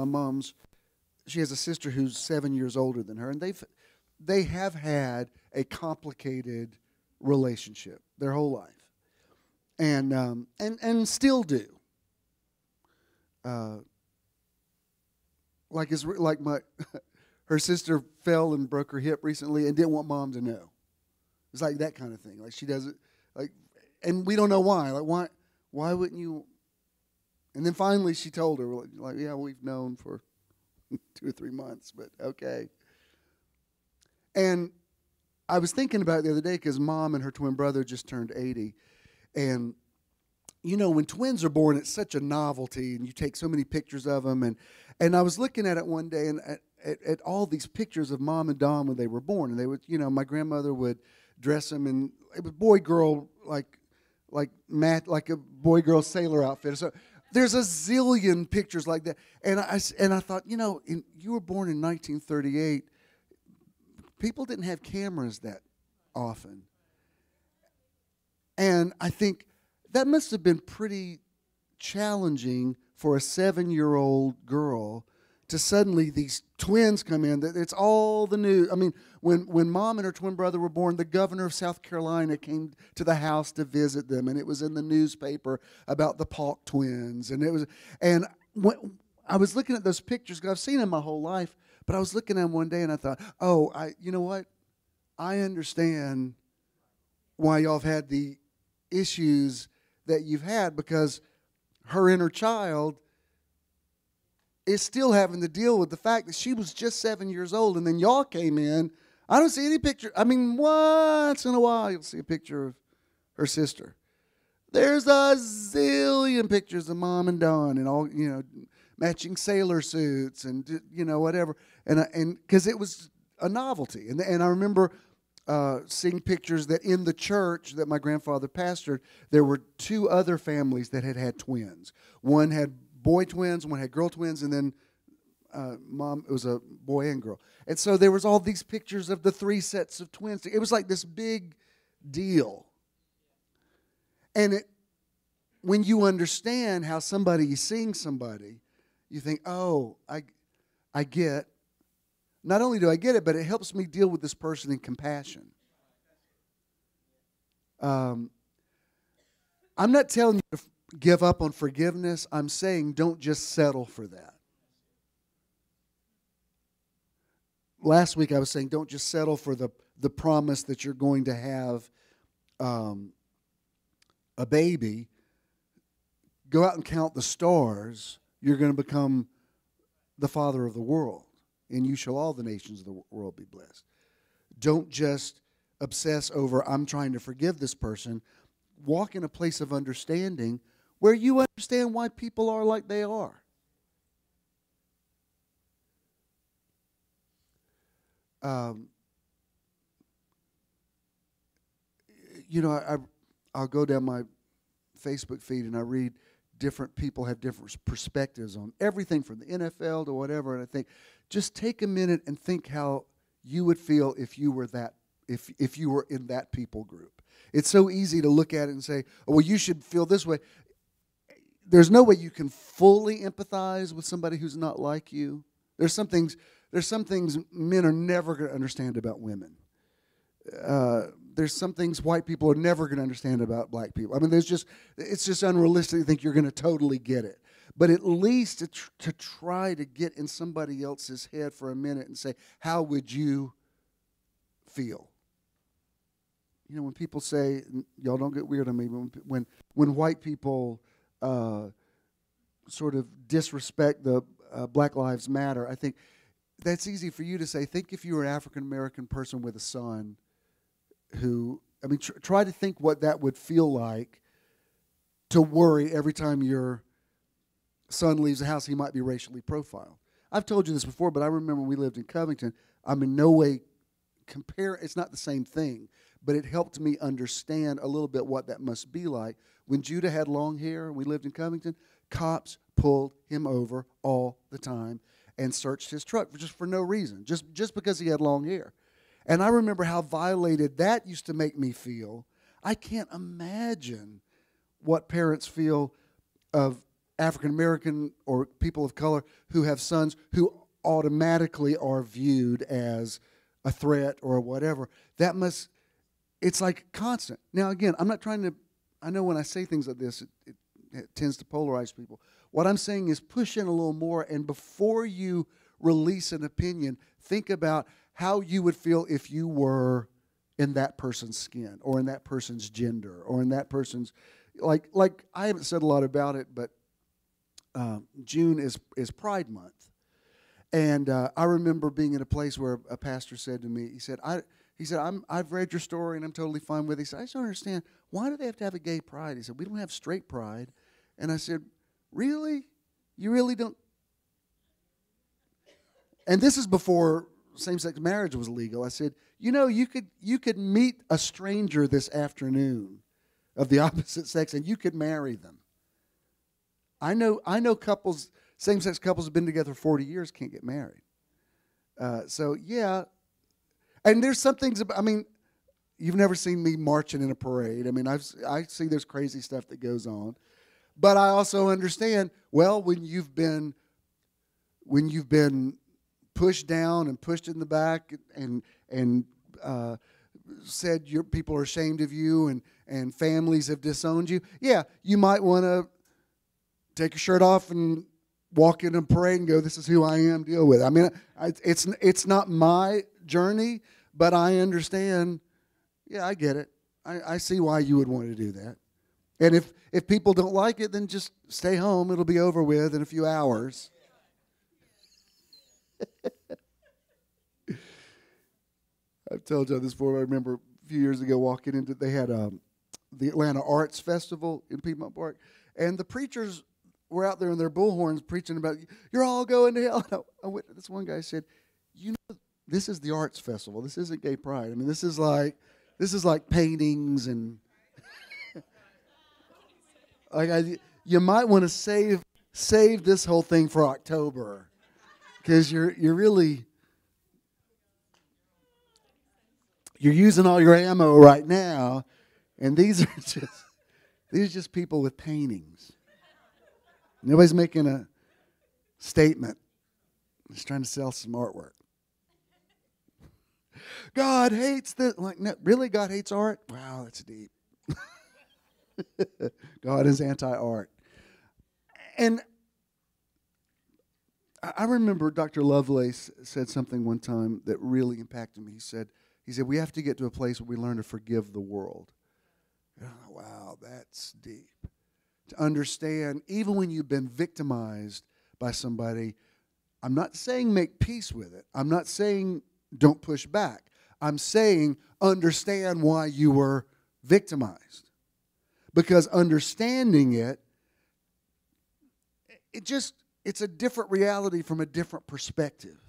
she has a sister who's 7 years older than her, and they have had a complicated relationship their whole life, and still do. Her sister fell and broke her hip recently and didn't want mom to know. It's like that kind of thing. Like she does it, like, and we don't know why. Like why wouldn't you? And then finally she told her, like, yeah, we've known for 2 or 3 months, but okay. And I was thinking about it the other day because mom and her twin brother just turned 80. And, you know, when twins are born, it's such a novelty, and you take so many pictures of them. And I was looking at it one day, and at all these pictures of Mom and Dom when they were born, and they would, my grandmother would dress them in, it was boy girl like a boy girl sailor outfit. So there's a zillion pictures like that, and I thought, you were born in 1938. People didn't have cameras that often, and I think that must have been pretty challenging for a 7-year-old girl to suddenly these twins come in. It's all the news. I mean, when Mom and her twin brother were born, the governor of South Carolina came to the house to visit them, and it was in the newspaper about the Polk twins. And I was looking at those pictures, because I've seen them my whole life, but I was looking at them one day and I thought, you know what? I understand why y'all have had the issues that you've had, because her inner child is still having to deal with the fact that she was just 7 years old, and then y'all came in. I don't see any picture. I mean, once in a while you'll see a picture of her sister. There's a zillion pictures of Mom and Don and all, matching sailor suits and, whatever. And because it was a novelty. And I remember seeing pictures that in the church that my grandfather pastored, there were 2 other families that had twins. One had boy twins, one had girl twins, and then Mom, it was a boy and girl. And so there was all these pictures of the 3 sets of twins. It was like this big deal. And when you understand how somebody is seeing somebody, you think, oh, I get. Not only do I get it, but it helps me deal with this person in compassion. I'm not telling you to give up on forgiveness. I'm saying don't just settle for that. Last week I was saying don't just settle for the promise that you're going to have a baby. Go out and count the stars. You're going to become the father of the world. And you shall all the nations of the world be blessed. Don't just obsess over, I'm trying to forgive this person. Walk in a place of understanding where you understand why people are like they are. I'll go down my Facebook feed and I read different people have different perspectives on everything from the NFL to whatever, and I think, just take a minute and think how you would feel if you were if you were in that people group. It's so easy to look at it and say, oh, well, you should feel this way. There's no way you can fully empathize with somebody who's not like you. There's some things men are never going to understand about women. There's some things white people are never going to understand about black people. I mean, it's just unrealistic to think you're going to totally get it. But at least to try to get in somebody else's head for a minute and say, how would you feel? When people say, y'all don't get weird on me, when white people sort of disrespect the Black Lives Matter, I think that's easy for you to say. Think if you were an African-American person with a son try to think what that would feel like to worry every time your son leaves the house he might be racially profiled. I've told you this before, but I remember when we lived in Covington, I'm in no way it's not the same thing, but it helped me understand a little bit what that must be like. When Judah had long hair and we lived in Covington, cops pulled him over all the time and searched his truck for no reason, just because he had long hair. And I remember how violated that used to make me feel. I can't imagine what parents feel of African American or people of color who have sons who automatically are viewed as a threat or whatever. It's like constant. Now again, I'm not trying to, I know when I say things like this, it tends to polarize people. What I'm saying is push in a little more, and before you release an opinion, think about how you would feel if you were in that person's skin or in that person's gender or in that person's, like I haven't said a lot about it, but June is Pride Month. And I remember being in a place where a pastor said to me, he said, I've read your story and I'm totally fine with it. He said, I just don't understand, why do they have to have a gay pride? He said, we don't have straight pride. And I said, really? You really don't? And this is before same-sex marriage was legal. I said, you could meet a stranger this afternoon of the opposite sex, and you could marry them. I know couples, same-sex couples have been together 40 years, can't get married. So yeah, and there's some things about, you've never seen me marching in a parade. I see there's crazy stuff that goes on, but I also understand. Well, when you've been pushed down and pushed in the back and said your people are ashamed of you and families have disowned you, yeah, you might want to take your shirt off and walk in a parade and go, this is who I am, deal with it. It's not my journey, but I understand. Yeah, I get it. I see why you would want to do that. And if people don't like it, then just stay home. It'll be over with in a few hours. I've told you this before. I remember a few years ago walking into, they had the Atlanta Arts Festival in Piedmont Park, and the preachers were out there in their bullhorns preaching about, you're all going to hell. This one guy said, this is the arts festival. This isn't gay pride. This is like paintings and you might want to save this whole thing for October, because you're using all your ammo right now, and these are just people with paintings. Nobody's making a statement. Just trying to sell some artwork. God hates this. Like, no, really? God hates art? Wow, that's deep. God is anti-art. And I remember Dr. Lovelace said something one time that really impacted me. He said, we have to get to a place where we learn to forgive the world. Wow, that's deep. To understand, even when you've been victimized by somebody, I'm not saying make peace with it. I'm not saying don't push back. I'm saying understand why you were victimized. Because understanding it's a different reality from a different perspective.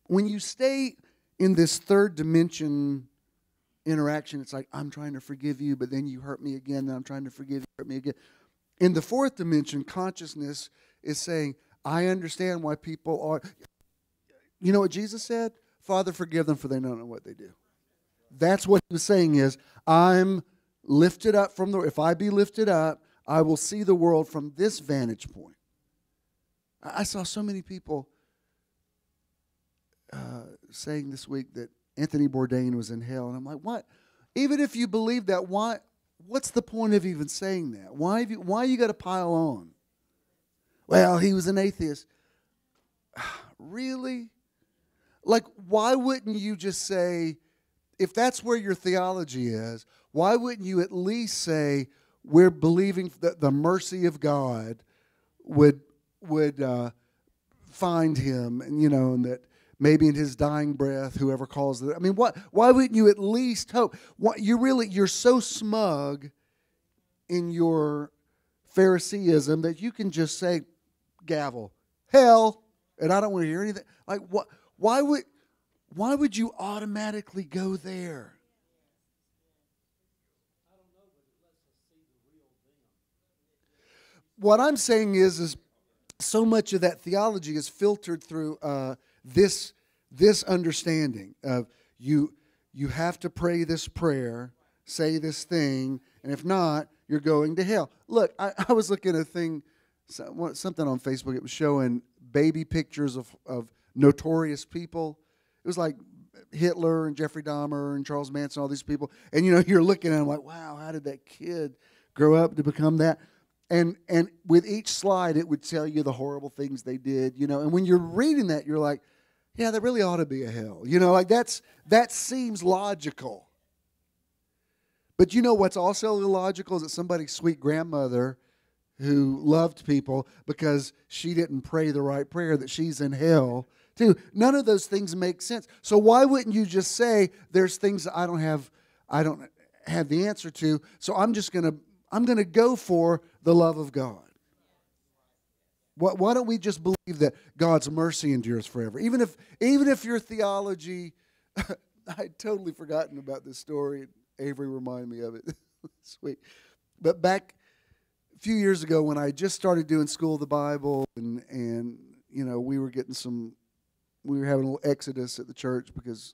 When you stay in this third dimension interaction, it's like, I'm trying to forgive you, but then you hurt me again, then I'm trying to forgive you, hurt me again. In the fourth dimension, consciousness is saying, I understand why people are. You know what Jesus said? Father, forgive them, for they don't know what they do. That's what he was saying is, I'm lifted up from if I be lifted up, I will see the world from this vantage point. I saw so many people saying this week that Anthony Bourdain was in hell. And I'm like, what? Even if you believe that, what's the point of even saying that? Why you got to pile on? Well, he was an atheist. Really? Like, why wouldn't you just say, if that's where your theology is, why wouldn't you at least say, we're believing that the mercy of God would find him, and and that maybe in his dying breath, whoever calls it. Why wouldn't you at least hope? You're so smug in your Phariseeism that you can just say, gavel, hell, and I don't want to hear anything. Like, what? Why would you automatically go there? What I'm saying is so much of that theology is filtered through this understanding of you have to pray this prayer, say this thing, and if not, you're going to hell. Look, I was looking at a thing, something on Facebook. It was showing baby pictures of notorious people. It was like Hitler and Jeffrey Dahmer and Charles Manson, all these people. And you're looking at them like, wow, how did that kid grow up to become that? And with each slide, it would tell you the horrible things they did, And when you're reading that, you're like, yeah, there really ought to be a hell. That seems logical. But what's also illogical is that somebody's sweet grandmother who loved people because she didn't pray the right prayer, that she's in hell too. None of those things make sense. So why wouldn't you just say, there's things that I don't have the answer to, so I'm going to go for the love of God. Why don't we just believe that God's mercy endures forever? Even if your theology, I'd totally forgotten about this story. Avery reminded me of it. Sweet. But back a few years ago when I just started doing School of the Bible and we were having a little exodus at the church because,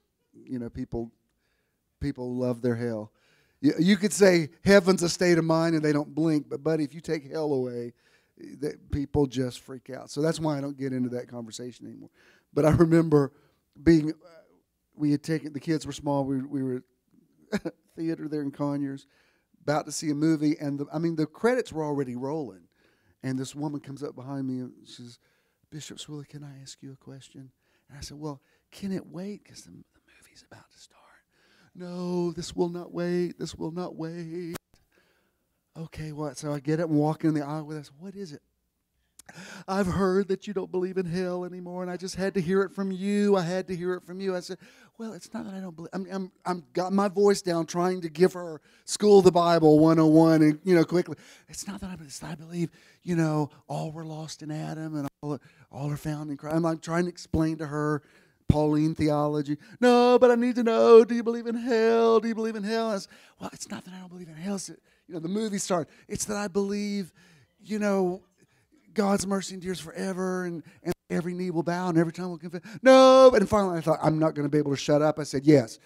people love their hell. You could say heaven's a state of mind and they don't blink, but buddy, if you take hell away, people just freak out. So that's why I don't get into that conversation anymore. But I remember we had taken, the kids were small, we were at theater there in Conyers, about to see a movie, and the credits were already rolling. And this woman comes up behind me and she says, Bishop Swilley, can I ask you a question? And I said, well, can it wait? Because the movie's about to start. No, this will not wait. This will not wait. Okay, what? So I get up and walk in the aisle with us. What is it? I've heard that you don't believe in hell anymore, and I just had to hear it from you. I had to hear it from you. I said, well, it's not that I don't believe. I'm got my voice down trying to give her School of the Bible 101 and, quickly. It's not that I believe, all were lost in Adam and all are found in Christ. I'm like trying to explain to her Pauline theology. No, but I need to know, do you believe in hell? Do you believe in hell? I said, well, it's not that I don't believe in hell. It's that, the movie started. It's that I believe, God's mercy endures forever and every knee will bow and every tongue will confess. No, but finally I thought, I'm not going to be able to shut up. I said, yes,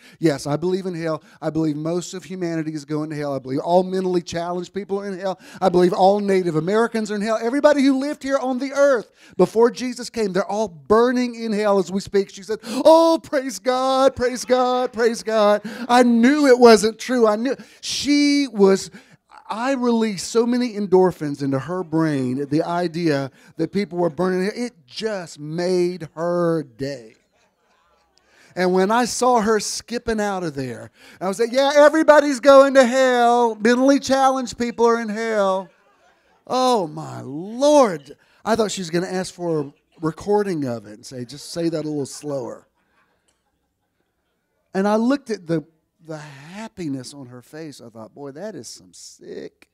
I believe in hell. I believe most of humanity is going to hell. I believe all mentally challenged people are in hell. I believe all Native Americans are in hell. Everybody who lived here on the earth before Jesus came, they're all burning in hell as we speak. She said, oh, praise God, praise God, praise God. I knew it wasn't true. I released so many endorphins into her brain, the idea that people were burning. It just made her day. And when I saw her skipping out of there, I was like, yeah, everybody's going to hell. Mentally challenged people are in hell. Oh, my Lord. I thought she was going to ask for a recording of it and say, just say that a little slower. And I looked at the happiness on her face. I thought, boy, that is some sick.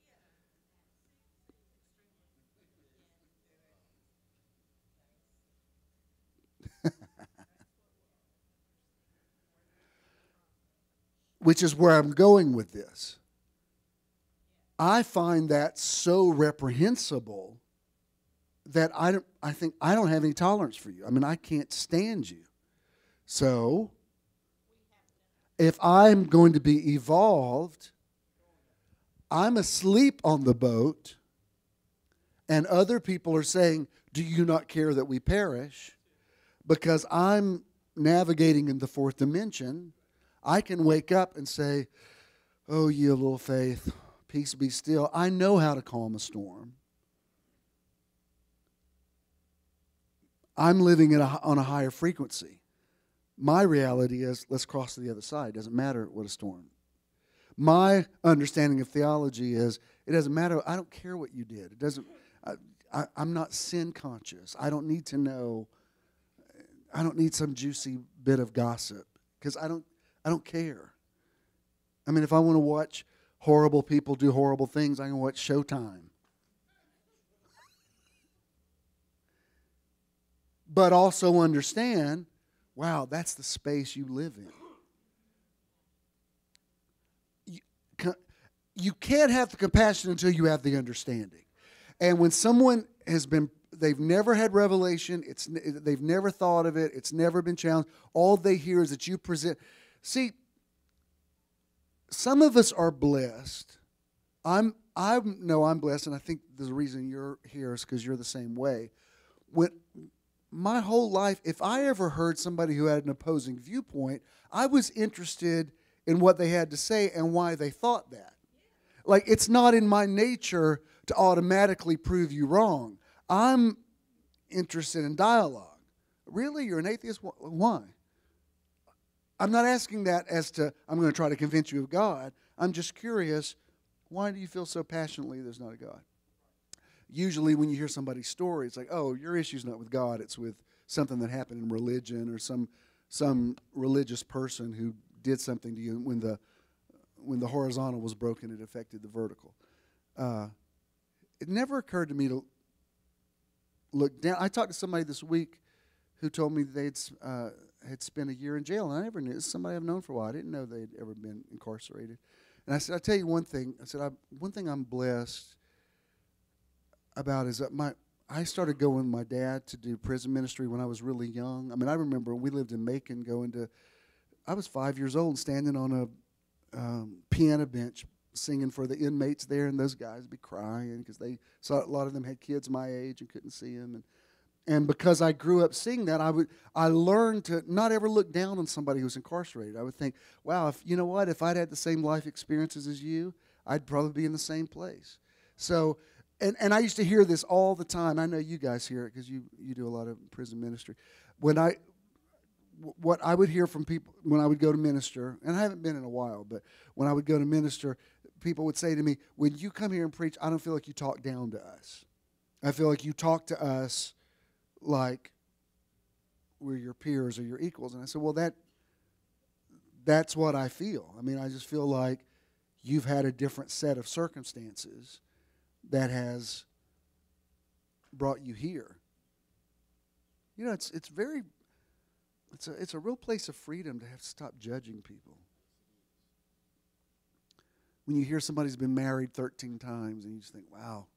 Which is where I'm going with this. I find that so reprehensible that I think I don't have any tolerance for you. I can't stand you. So if I'm going to be evolved, I'm asleep on the boat, and other people are saying, do you not care that we perish? Because I'm navigating in the fourth dimension, I can wake up and say, oh, ye of little faith, peace be still. I know how to calm a storm. I'm living on a higher frequency. My reality is, let's cross to the other side. It doesn't matter what a storm. My understanding of theology is, it doesn't matter. I don't care what you did. It doesn't. I'm not sin conscious. I don't need to know. I don't need some juicy bit of gossip because I don't care. If I want to watch horrible people do horrible things, I can watch Showtime. But also understand, wow, that's the space you live in. You can't have the compassion until you have the understanding. And when someone they've never had revelation, they've never thought of it, it's never been challenged, all they hear is that you present. See, some of us are blessed. I know I'm blessed, and I think the reason you're here is because you're the same way. My whole life, if I ever heard somebody who had an opposing viewpoint, I was interested in what they had to say and why they thought that. Like, it's not in my nature to automatically prove you wrong. I'm interested in dialogue. Really? You're an atheist? Why? I'm not asking that as to, I'm going to try to convince you of God. I'm just curious, why do you feel so passionately there's not a God? Usually when you hear somebody's story, it's like, oh, your issue's not with God, it's with something that happened in religion or some religious person who did something to you when the horizontal was broken, it affected the vertical. It never occurred to me look down. I talked to somebody this week who told me they'd had spent a year in jail, and I never knew. This is somebody I've known for a while. I didn't know they'd ever been incarcerated. And I said, I'll tell you one thing. I said, one thing I'm blessed about is that I started going with my dad to do prison ministry when I was really young. I mean, I remember we lived in Macon I was 5 years old standing on a piano bench singing for the inmates there, and those guys would be crying because they saw a lot of them had kids my age and couldn't see them. And because I grew up seeing that, I learned to not ever look down on somebody who's incarcerated. I would think, wow, if I'd had the same life experiences as you, I'd probably be in the same place. So, and I used to hear this all the time. I know you guys hear it because you do a lot of prison ministry. What I would hear from people when I would go to minister, and I haven't been in a while, but when I would go to minister, people would say to me, when you come here and preach, I don't feel like you talk down to us. I feel like you talk to us like we're your peers or your equals. And I said, well, that's what I feel. I mean, I just feel like you've had a different set of circumstances that has brought you here. You know, it's a real place of freedom to have to stop judging people. When you hear somebody's been married 13 times and you just think, wow,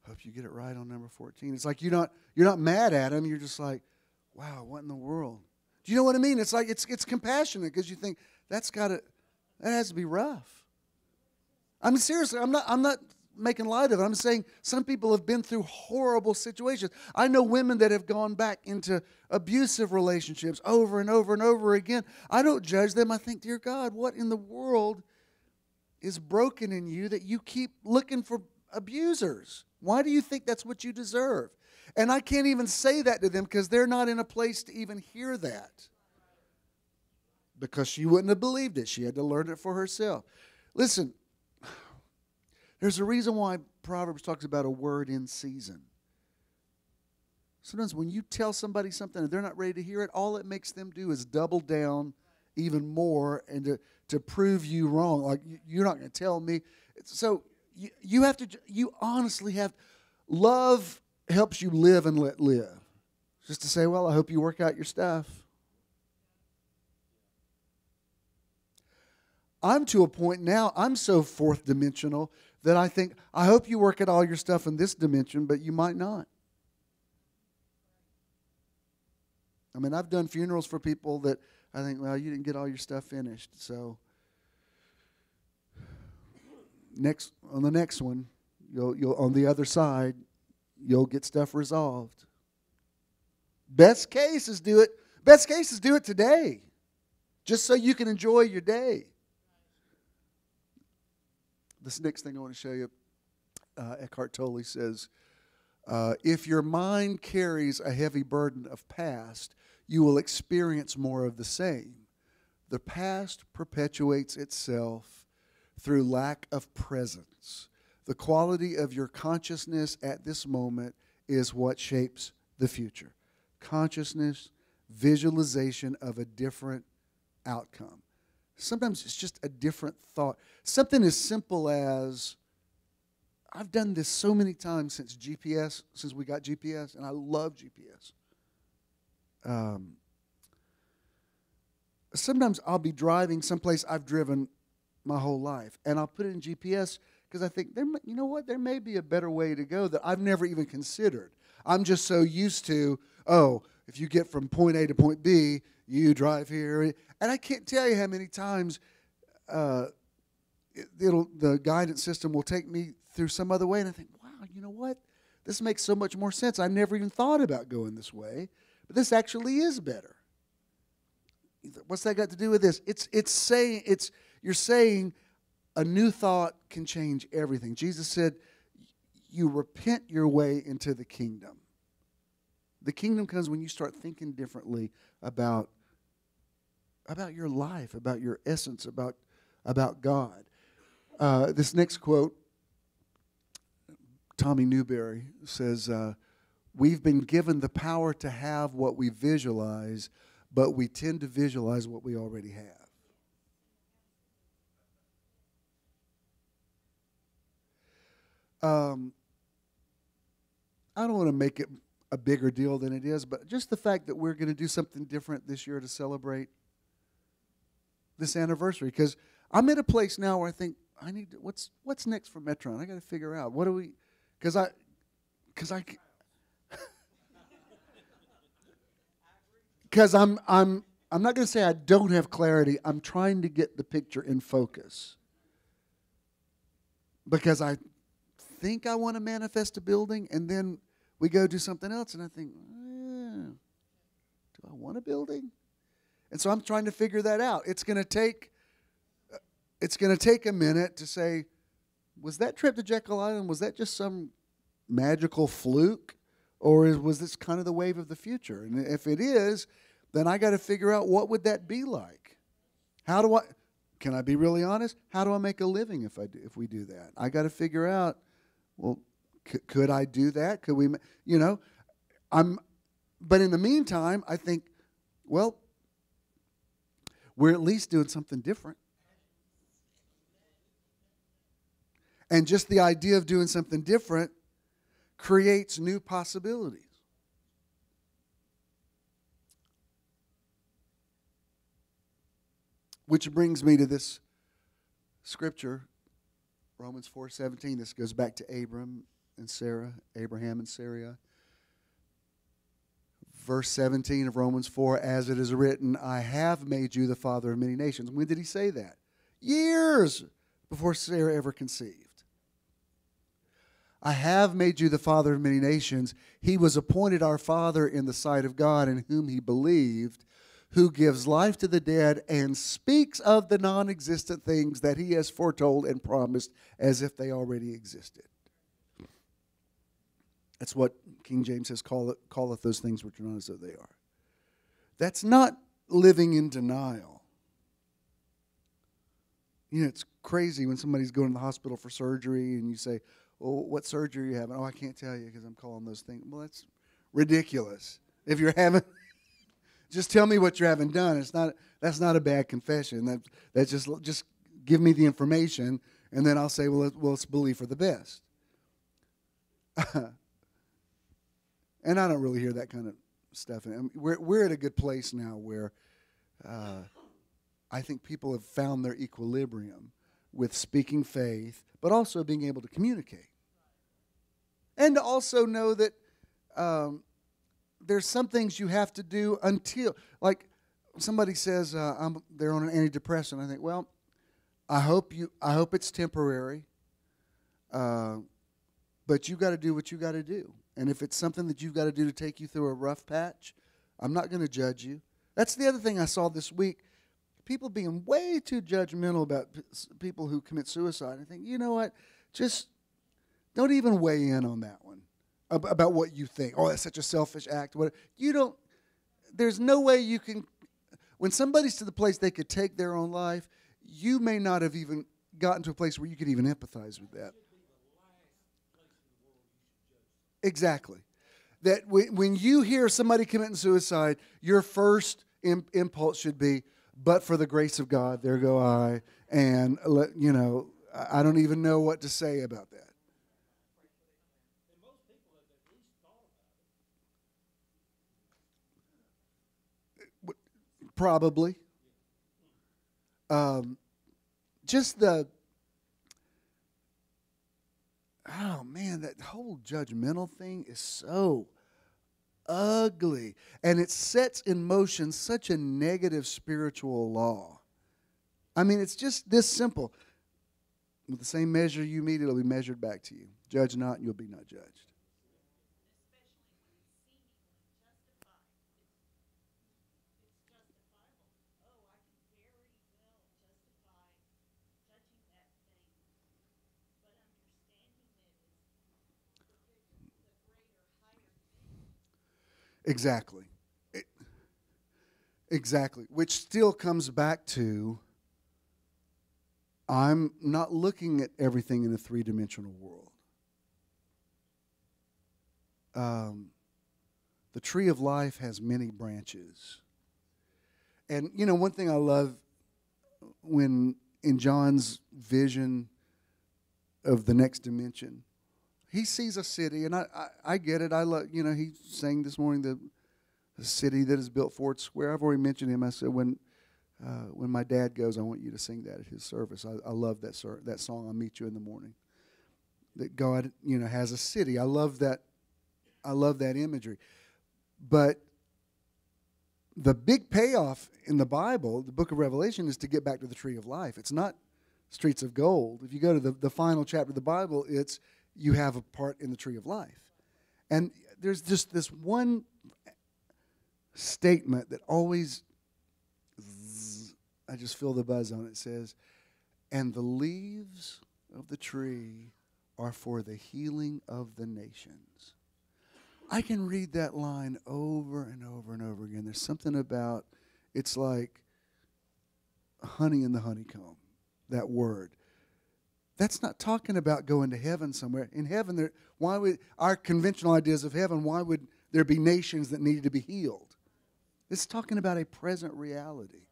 hope you get it right on number 14. It's like you're not mad at them. You're just like, wow, what in the world? Do you know what I mean? It's like it's compassionate because you think that has to be rough. I mean, seriously, I'm not making light of it. I'm saying some people have been through horrible situations. I know women that have gone back into abusive relationships over and over and over again. I don't judge them. I think, dear God, what in the world is broken in you that you keep looking for abusers? Why do you think that's what you deserve? And I can't even say that to them because they're not in a place to even hear that. Because she wouldn't have believed it. She had to learn it for herself. Listen, there's a reason why Proverbs talks about a word in season. Sometimes when you tell somebody something and they're not ready to hear it, all it makes them do is double down even more and to prove you wrong. Like, you're not going to tell me. So you honestly have, love helps you live and let live. Just to say, well, I hope you work out your stuff. I'm to a point now, I'm so fourth dimensional that I think, I hope you work out all your stuff in this dimension, but you might not. I mean, I've done funerals for people that I think, well, you didn't get all your stuff finished. So on the next one, you'll on the other side, you'll get stuff resolved. Best case is do it today. Just so you can enjoy your day. This next thing I want to show you, Eckhart Tolle says, if your mind carries a heavy burden of past, you will experience more of the same. The past perpetuates itself through lack of presence. The quality of your consciousness at this moment is what shapes the future. Consciousness, visualization of a different outcome. Sometimes it's just a different thought. Something as simple as, I've done this so many times since we got GPS, and I love GPS. Sometimes I'll be driving someplace I've driven my whole life, and I'll put it in GPS because I think, you know what, there may be a better way to go that I've never even considered. I'm just so used to, if you get from point A to point B, you drive here. And I can't tell you how many times the guidance system will take me through some other way, and I think, wow, you know what? This makes so much more sense. I never even thought about going this way, but this actually is better. What's that got to do with this? You're saying a new thought can change everything. Jesus said, you repent your way into the kingdom. The kingdom comes when you start thinking differently about your life, about your essence, about God. This next quote, Tommy Newberry says, we've been given the power to have what we visualize, but we tend to visualize what we already have. I don't want to make it a bigger deal than it is, but just the fact that we're going to do something different this year to celebrate this anniversary. Because I'm at a place now where I think I need to, what's next for Metron? I got to figure out what do we, because I because I'm not going to say I don't have clarity. I'm trying to get the picture in focus because I think I want to manifest a building, and then we go do something else, and I think, do I want a building? And so I'm trying to figure that out. It's going to take a minute to say, was that trip to Jekyll Island, was that just some magical fluke, or was this kind of the wave of the future? And if it is, then I got to figure out what would that be like. Can I be really honest? How do I make a living if we do that? I got to figure out, well, could I do that? Could we, but in the meantime, I think, well, we're at least doing something different. And just the idea of doing something different creates new possibilities. Which brings me to this scripture, Romans 4:17. This goes back to Abraham and Sarah. Verse 17 of Romans 4, as it is written, I have made you the father of many nations. When did he say that? Years before Sarah ever conceived. I have made you the father of many nations. He was appointed our father in the sight of God, in whom he believed, who gives life to the dead and speaks of the non-existent things that he has foretold and promised as if they already existed. That's what King James says, calleth those things which are not as though they are. That's not living in denial. It's crazy when somebody's going to the hospital for surgery and you say, well, what surgery are you having? Oh, I can't tell you because I'm calling those things. Well, that's ridiculous. If you're having, just tell me what you're having done. That's not a bad confession. That's just give me the information, and then I'll say, well, let's believe for the best. And I don't really hear that kind of stuff. And we're at a good place now where I think people have found their equilibrium with speaking faith, but also being able to communicate. And to also know that there's some things you have to do until, like somebody says they're on an antidepressant. I think, well, I hope it's temporary, but you got to do what you got to do. And if it's something that you've got to do to take you through a rough patch, I'm not going to judge you. That's the other thing I saw this week. People being way too judgmental about people who commit suicide. I think, you know what? Just don't even weigh in on that one about what you think. Oh, that's such a selfish act. There's no way you can, when somebody's to the place they could take their own life, you may not have even gotten to a place where you could even empathize with that. Exactly. That when you hear somebody committing suicide, your first impulse should be, but for the grace of God, there go I. And, I don't even know what to say about that. Probably. Just that whole judgmental thing is so ugly. And it sets in motion such a negative spiritual law. I mean, it's just this simple. With the same measure you meet, it'll be measured back to you. Judge not, and you'll be not judged. Exactly. Exactly. Which still comes back to, I'm not looking at everything in a three-dimensional world. The tree of life has many branches. And, one thing I love when in John's vision of the next dimension, he sees a city, and I get it. I love, he sang this morning the city that is built for its square. I've already mentioned him. I said when my dad goes, I want you to sing that at his service. I love that song. I'll meet you in the morning. That God, has a city. I love that imagery. But the big payoff in the Bible, the book of Revelation, is to get back to the tree of life. It's not streets of gold. If you go to the final chapter of the Bible, it's you have a part in the tree of life. And there's just this one statement that always, I just feel the buzz on it. It says, and the leaves of the tree are for the healing of the nations. I can read that line over and over and over again. There's something about, it's like honey in the honeycomb, that word. That's not talking about going to heaven somewhere. In heaven, why would our conventional ideas of heaven, why would there be nations that needed to be healed? It's talking about a present reality.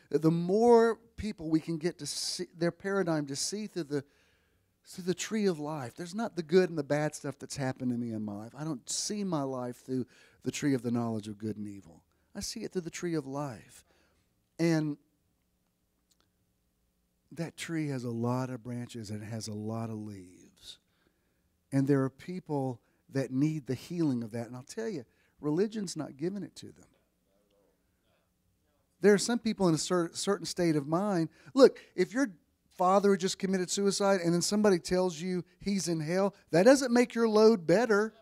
The more people we can get to see their paradigm, to see through the tree of life. There's not the good and the bad stuff that's happened to me in my life. I don't see my life through the tree of the knowledge of good and evil. I see it through the tree of life. And that tree has a lot of branches and it has a lot of leaves. And there are people that need the healing of that. And I'll tell you, religion's not giving it to them. There are some people in a certain state of mind. Look, if your father just committed suicide and then somebody tells you he's in hell, that doesn't make your load better.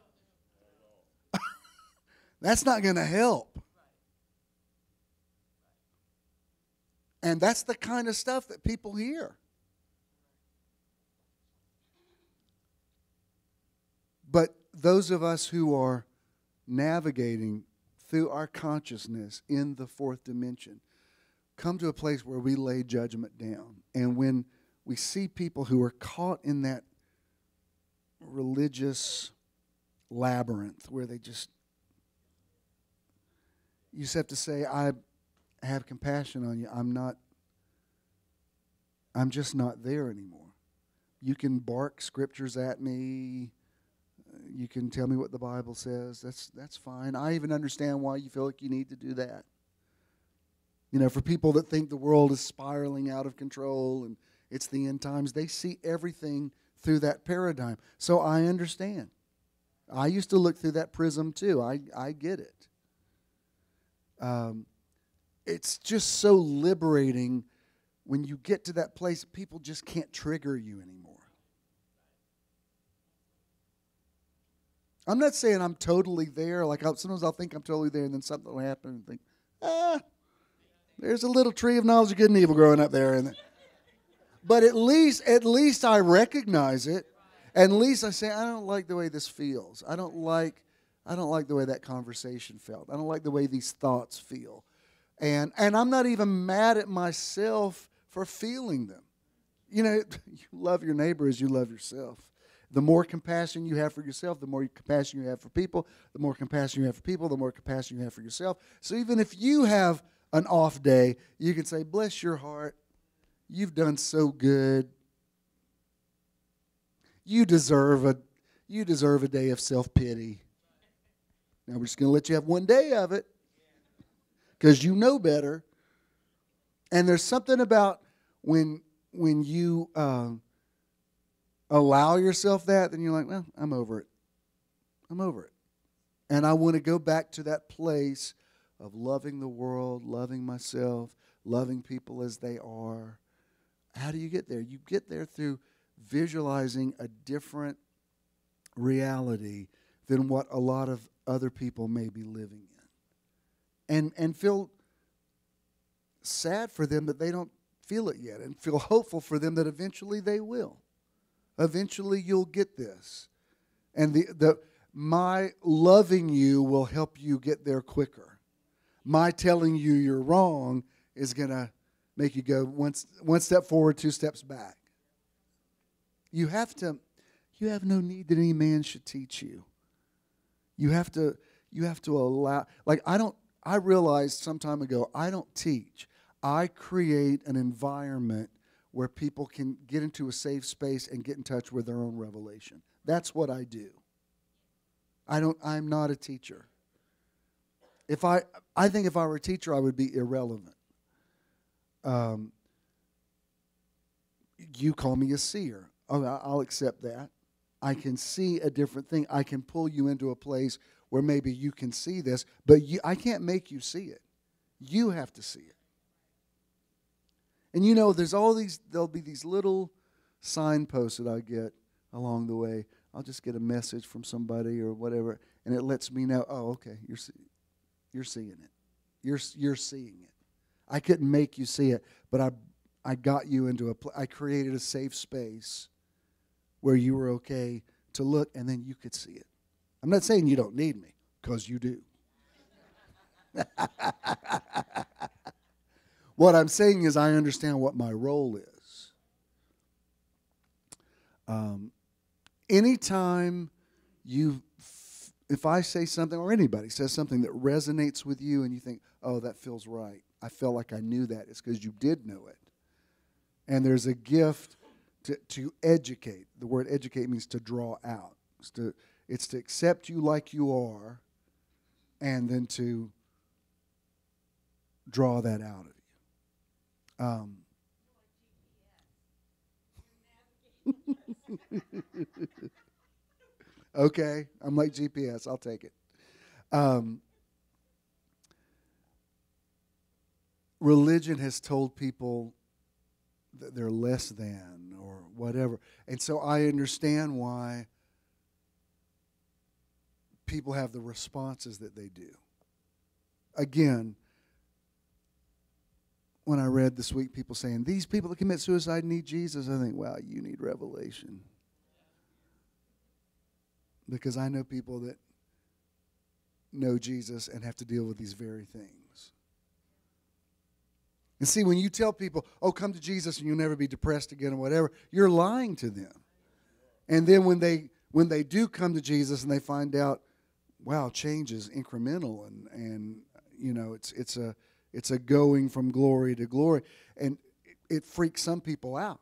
That's not going to help. And that's the kind of stuff that people hear. But those of us who are navigating through our consciousness in the fourth dimension come to a place where we lay judgment down. And when we see people who are caught in that religious labyrinth where you just have to say, I have compassion on you. I'm just not there anymore. You can bark scriptures at me. You can tell me what the Bible says. That's fine. I even understand why you feel like you need to do that. For people that think the world is spiraling out of control and it's the end times, they see everything through that paradigm. So I understand. I used to look through that prism too. I get it. It's just so liberating when you get to that place that people just can't trigger you anymore. I'm not saying I'm totally there. Like sometimes I'll think I'm totally there, and then something will happen and think, there's a little tree of knowledge of good and evil growing up there. But at least I recognize it. And at least I say, I don't like the way this feels. I don't like the way that conversation felt. I don't like the way these thoughts feel. And I'm not even mad at myself for feeling them. You love your neighbor as you love yourself. The more compassion you have for yourself, the more compassion you have for people. The more compassion you have for people, the more compassion you have for yourself. So even if you have an off day, you can say, bless your heart. You've done so good. You deserve a day of self-pity. Now we're just going to let you have one day of it because you know better. And there's something about when you allow yourself that, then you're like, well, I'm over it. I'm over it. And I want to go back to that place of loving the world, loving myself, loving people as they are. How do you get there? You get there through visualizing a different reality than what a lot of other people may be living in. And feel sad for them that they don't feel it yet, and feel hopeful for them that eventually they will. Eventually you'll get this. And my loving you will help you get there quicker. My telling you you're wrong is going to make you go one step forward, 2 steps back. You have no need that any man should teach you. You have to allow, I realized some time ago, I don't teach. I create an environment where people can get into a safe space and get in touch with their own revelation. That's what I do. I'm not a teacher. I think if I were a teacher, I would be irrelevant. You call me a seer. Oh, I'll accept that. I can see a different thing. I can pull you into a place where maybe you can see this, but I can't make you see it. You have to see it. And there'll be these little signposts that I get along the way. I'll just get a message from somebody or whatever, and it lets me know, oh, okay, you're seeing it. You're seeing it. I couldn't make you see it, but I got you into I created a safe space where you were okay to look, and then you could see it. I'm not saying you don't need me, because you do. What I'm saying is I understand what my role is. Anytime if I say something or anybody says something that resonates with you and you think, oh, that feels right, I felt like I knew that, it's because you did know it. And there's a gift to educate. The word educate means to draw out. It's to accept you like you are and then to draw that out of you. Okay, I'm like GPS. I'll take it. Religion has told people that they're less than or whatever. And so I understand why people have the responses that they do. Again, when I read this week people saying, these people that commit suicide need Jesus, I think, wow, you need revelation. Because I know people that know Jesus and have to deal with these very things. And see, when you tell people, oh, come to Jesus and you'll never be depressed again or whatever, you're lying to them. And then when they do come to Jesus and they find out, wow, change is incremental and you know, it's a going from glory to glory, and it freaks some people out.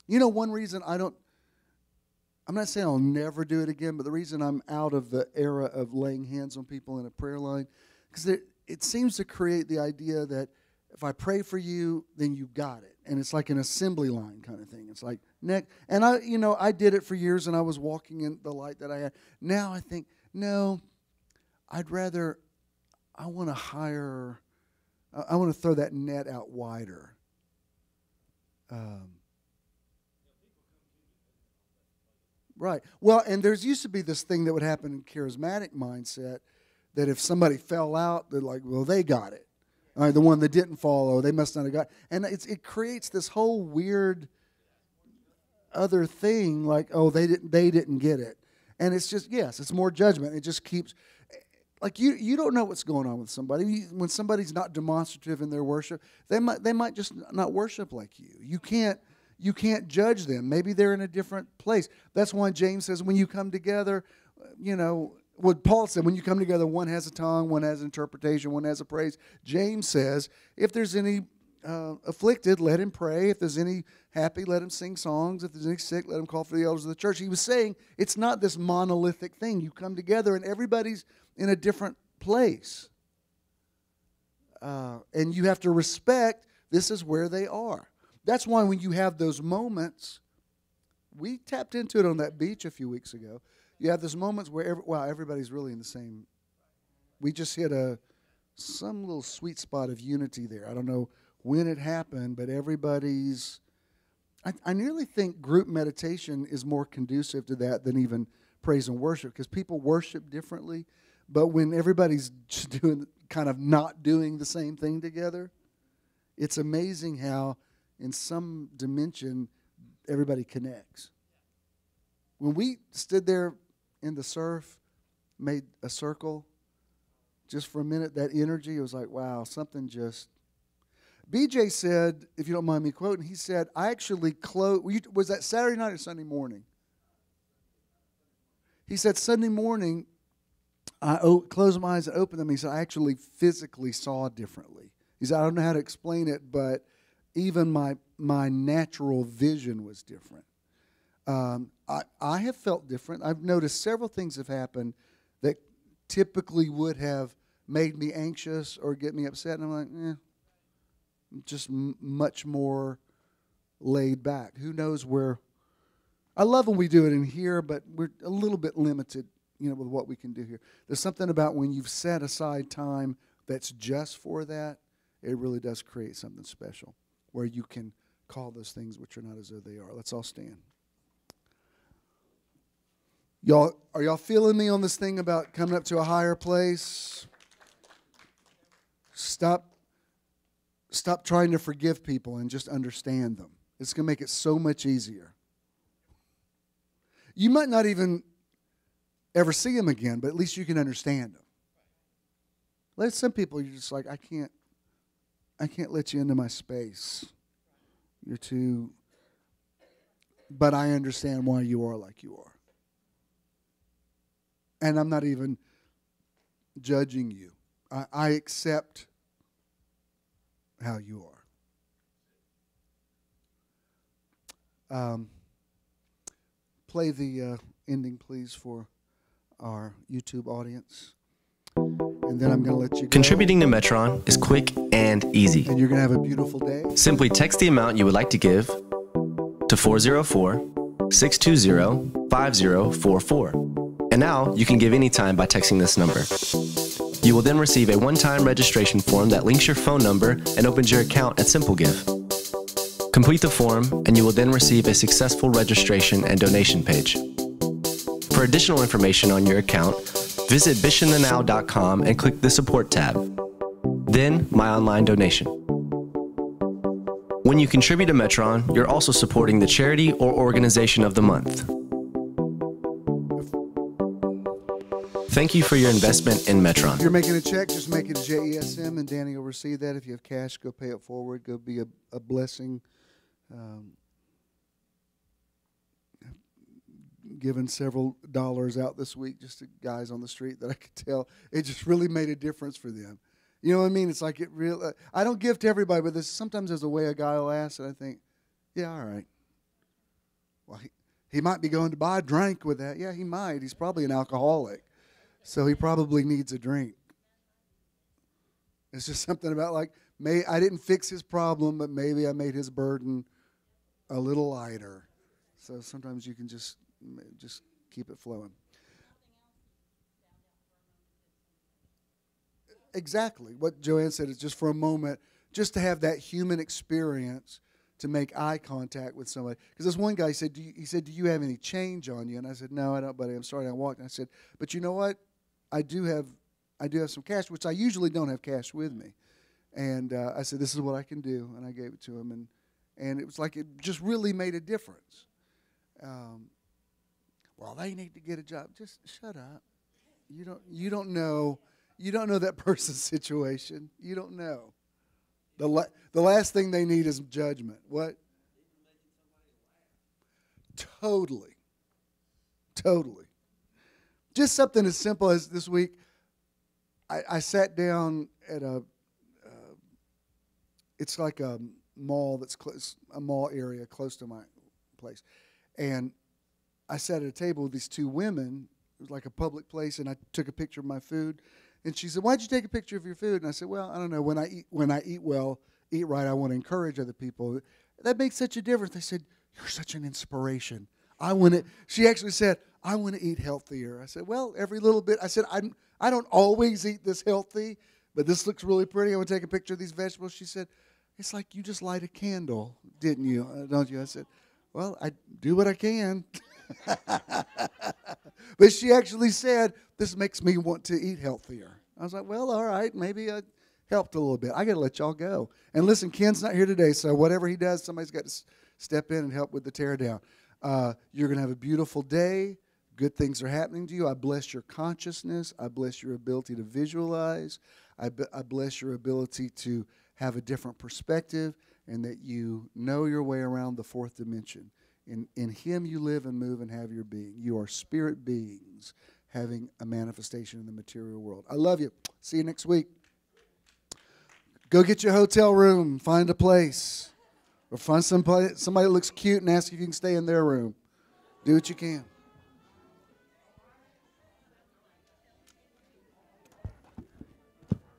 You know, one reason I'm not saying I'll never do it again, but the reason I'm out of the era of laying hands on people in a prayer line, because it seems to create the idea that if I pray for you, then you got it. And it's like an assembly line kind of thing. It's like, and I did it for years and I was walking in the light that I had. Now I think, no, I want to throw that net out wider. Right. Well, and there's used to be this thing that would happen in charismatic mindset, that if somebody fell out, they're like, well, they got it. The one that didn't follow, they must not have got it. And it creates this whole weird other thing, like, oh, they didn't get it. And it's just, yes, it's more judgment. It just keeps, like, you don't know what's going on with somebody. When somebody's not demonstrative in their worship, they might just not worship like you. You can't judge them. Maybe they're in a different place. That's why James says when you come together, what Paul said, when you come together, one has a tongue, one has interpretation, one has a praise. James says, if there's any afflicted, let him pray. If there's any happy, let him sing songs. If there's any sick, let him call for the elders of the church. He was saying it's not this monolithic thing. You come together and everybody's in a different place. And you have to respect this is where they are. That's why when you have those moments, we tapped into it on that beach a few weeks ago. You have those moments where, everybody's really in the same. We just hit some little sweet spot of unity there. I don't know when it happened, but everybody's. I nearly think group meditation is more conducive to that than even praise and worship, because people worship differently. But when everybody's just not doing the same thing together, it's amazing how, in some dimension, everybody connects. When we stood there in the surf, made a circle, just for a minute, that energy, it was like, wow, something just. BJ said, if you don't mind me quoting, he said, I actually closed, was that Saturday night or Sunday morning? He said, Sunday morning, I closed my eyes and opened them. He said, I actually physically saw differently. He said, I don't know how to explain it, but even my natural vision was different. I have felt different. I've noticed several things have happened that typically would have made me anxious or get me upset, and I'm like, just much more laid back. Who knows where? I love when we do it in here, but we're a little bit limited, with what we can do here. There's something about when you've set aside time that's just for that, it really does create something special where you can call those things which are not as though they are. Let's all stand. Are y'all feeling me on this thing about coming up to a higher place? Stop trying to forgive people and just understand them. It's going to make it so much easier. You might not even ever see them again, but at least you can understand them. Like some people, you're just like, I can't let you into my space. You're too, but I understand why you are like you are. And I'm not even judging you. I accept how you are. Play the ending, please, for our YouTube audience. And then I'm going to let you go. Contributing to Metron is quick and easy. And you're going to have a beautiful day. Simply text the amount you would like to give to 404-620-5044. And now you can give anytime by texting this number. You will then receive a one-time registration form that links your phone number and opens your account at SimpleGive. Complete the form, and you will then receive a successful registration and donation page. For additional information on your account, visit bishandthenow.com and click the Support tab. Then, My Online Donation. When you contribute to Metron, you're also supporting the charity or organization of the month. Thank you for your investment in Metron. If you're making a check, just make it a JESM, and Danny will receive that. If you have cash, go pay it forward. Go be a blessing. Given several dollars out this week just to guys on the street that I could tell it just really made a difference for them. You know what I mean? It's like it real. I don't give to everybody, but sometimes there's a way a guy will ask, and I think, yeah, all right. Well, he might be going to buy a drink with that. Yeah, he might. He's probably an alcoholic, so he probably needs a drink. It's just something about like, I didn't fix his problem, but maybe I made his burden a little lighter. So sometimes you can just keep it flowing. Exactly. What Joanne said is just for a moment, just to have that human experience to make eye contact with somebody. Because this one guy said, do you have any change on you? And I said, no, I don't, buddy. I'm sorry. I walked. And I said, but you know what? I do have some cash, which I usually don't have cash with me. And I said, this is what I can do. And I gave it to him. And it was like it just really made a difference. Well, they need to get a job. Just shut up. You don't know that person's situation. You don't know. The last thing they need is judgment. What? Totally. Just something as simple as this week, I sat down at it's like a mall a mall area close to my place. And I sat at a table with these two women. It was like a public place, and I took a picture of my food. And she said, why'd you take a picture of your food? And I said, well, I don't know. When I eat well, eat right, I want to encourage other people. That makes such a difference. They said, you're such an inspiration. She actually said, I want to eat healthier. I said, well, every little bit. I said, I don't always eat this healthy, but this looks really pretty. I want to take a picture of these vegetables. She said, it's like you just light a candle, didn't you? Don't you? I said, well, I do what I can. But she actually said, this makes me want to eat healthier. I was like, well, all right, maybe I helped a little bit. I got to let y'all go. And listen, Ken's not here today, so whatever he does, somebody's got to step in and help with the tear down. You're going to have a beautiful day. Good things are happening to you. I bless your consciousness. I bless your ability to visualize. I bless your ability to have a different perspective, and that you know your way around the fourth dimension. In Him you live and move and have your being. You are spirit beings having a manifestation in the material world. I love you. See you next week. Go get your hotel room. Find a place. Or find somebody that looks cute and ask if you can stay in their room. Do what you can.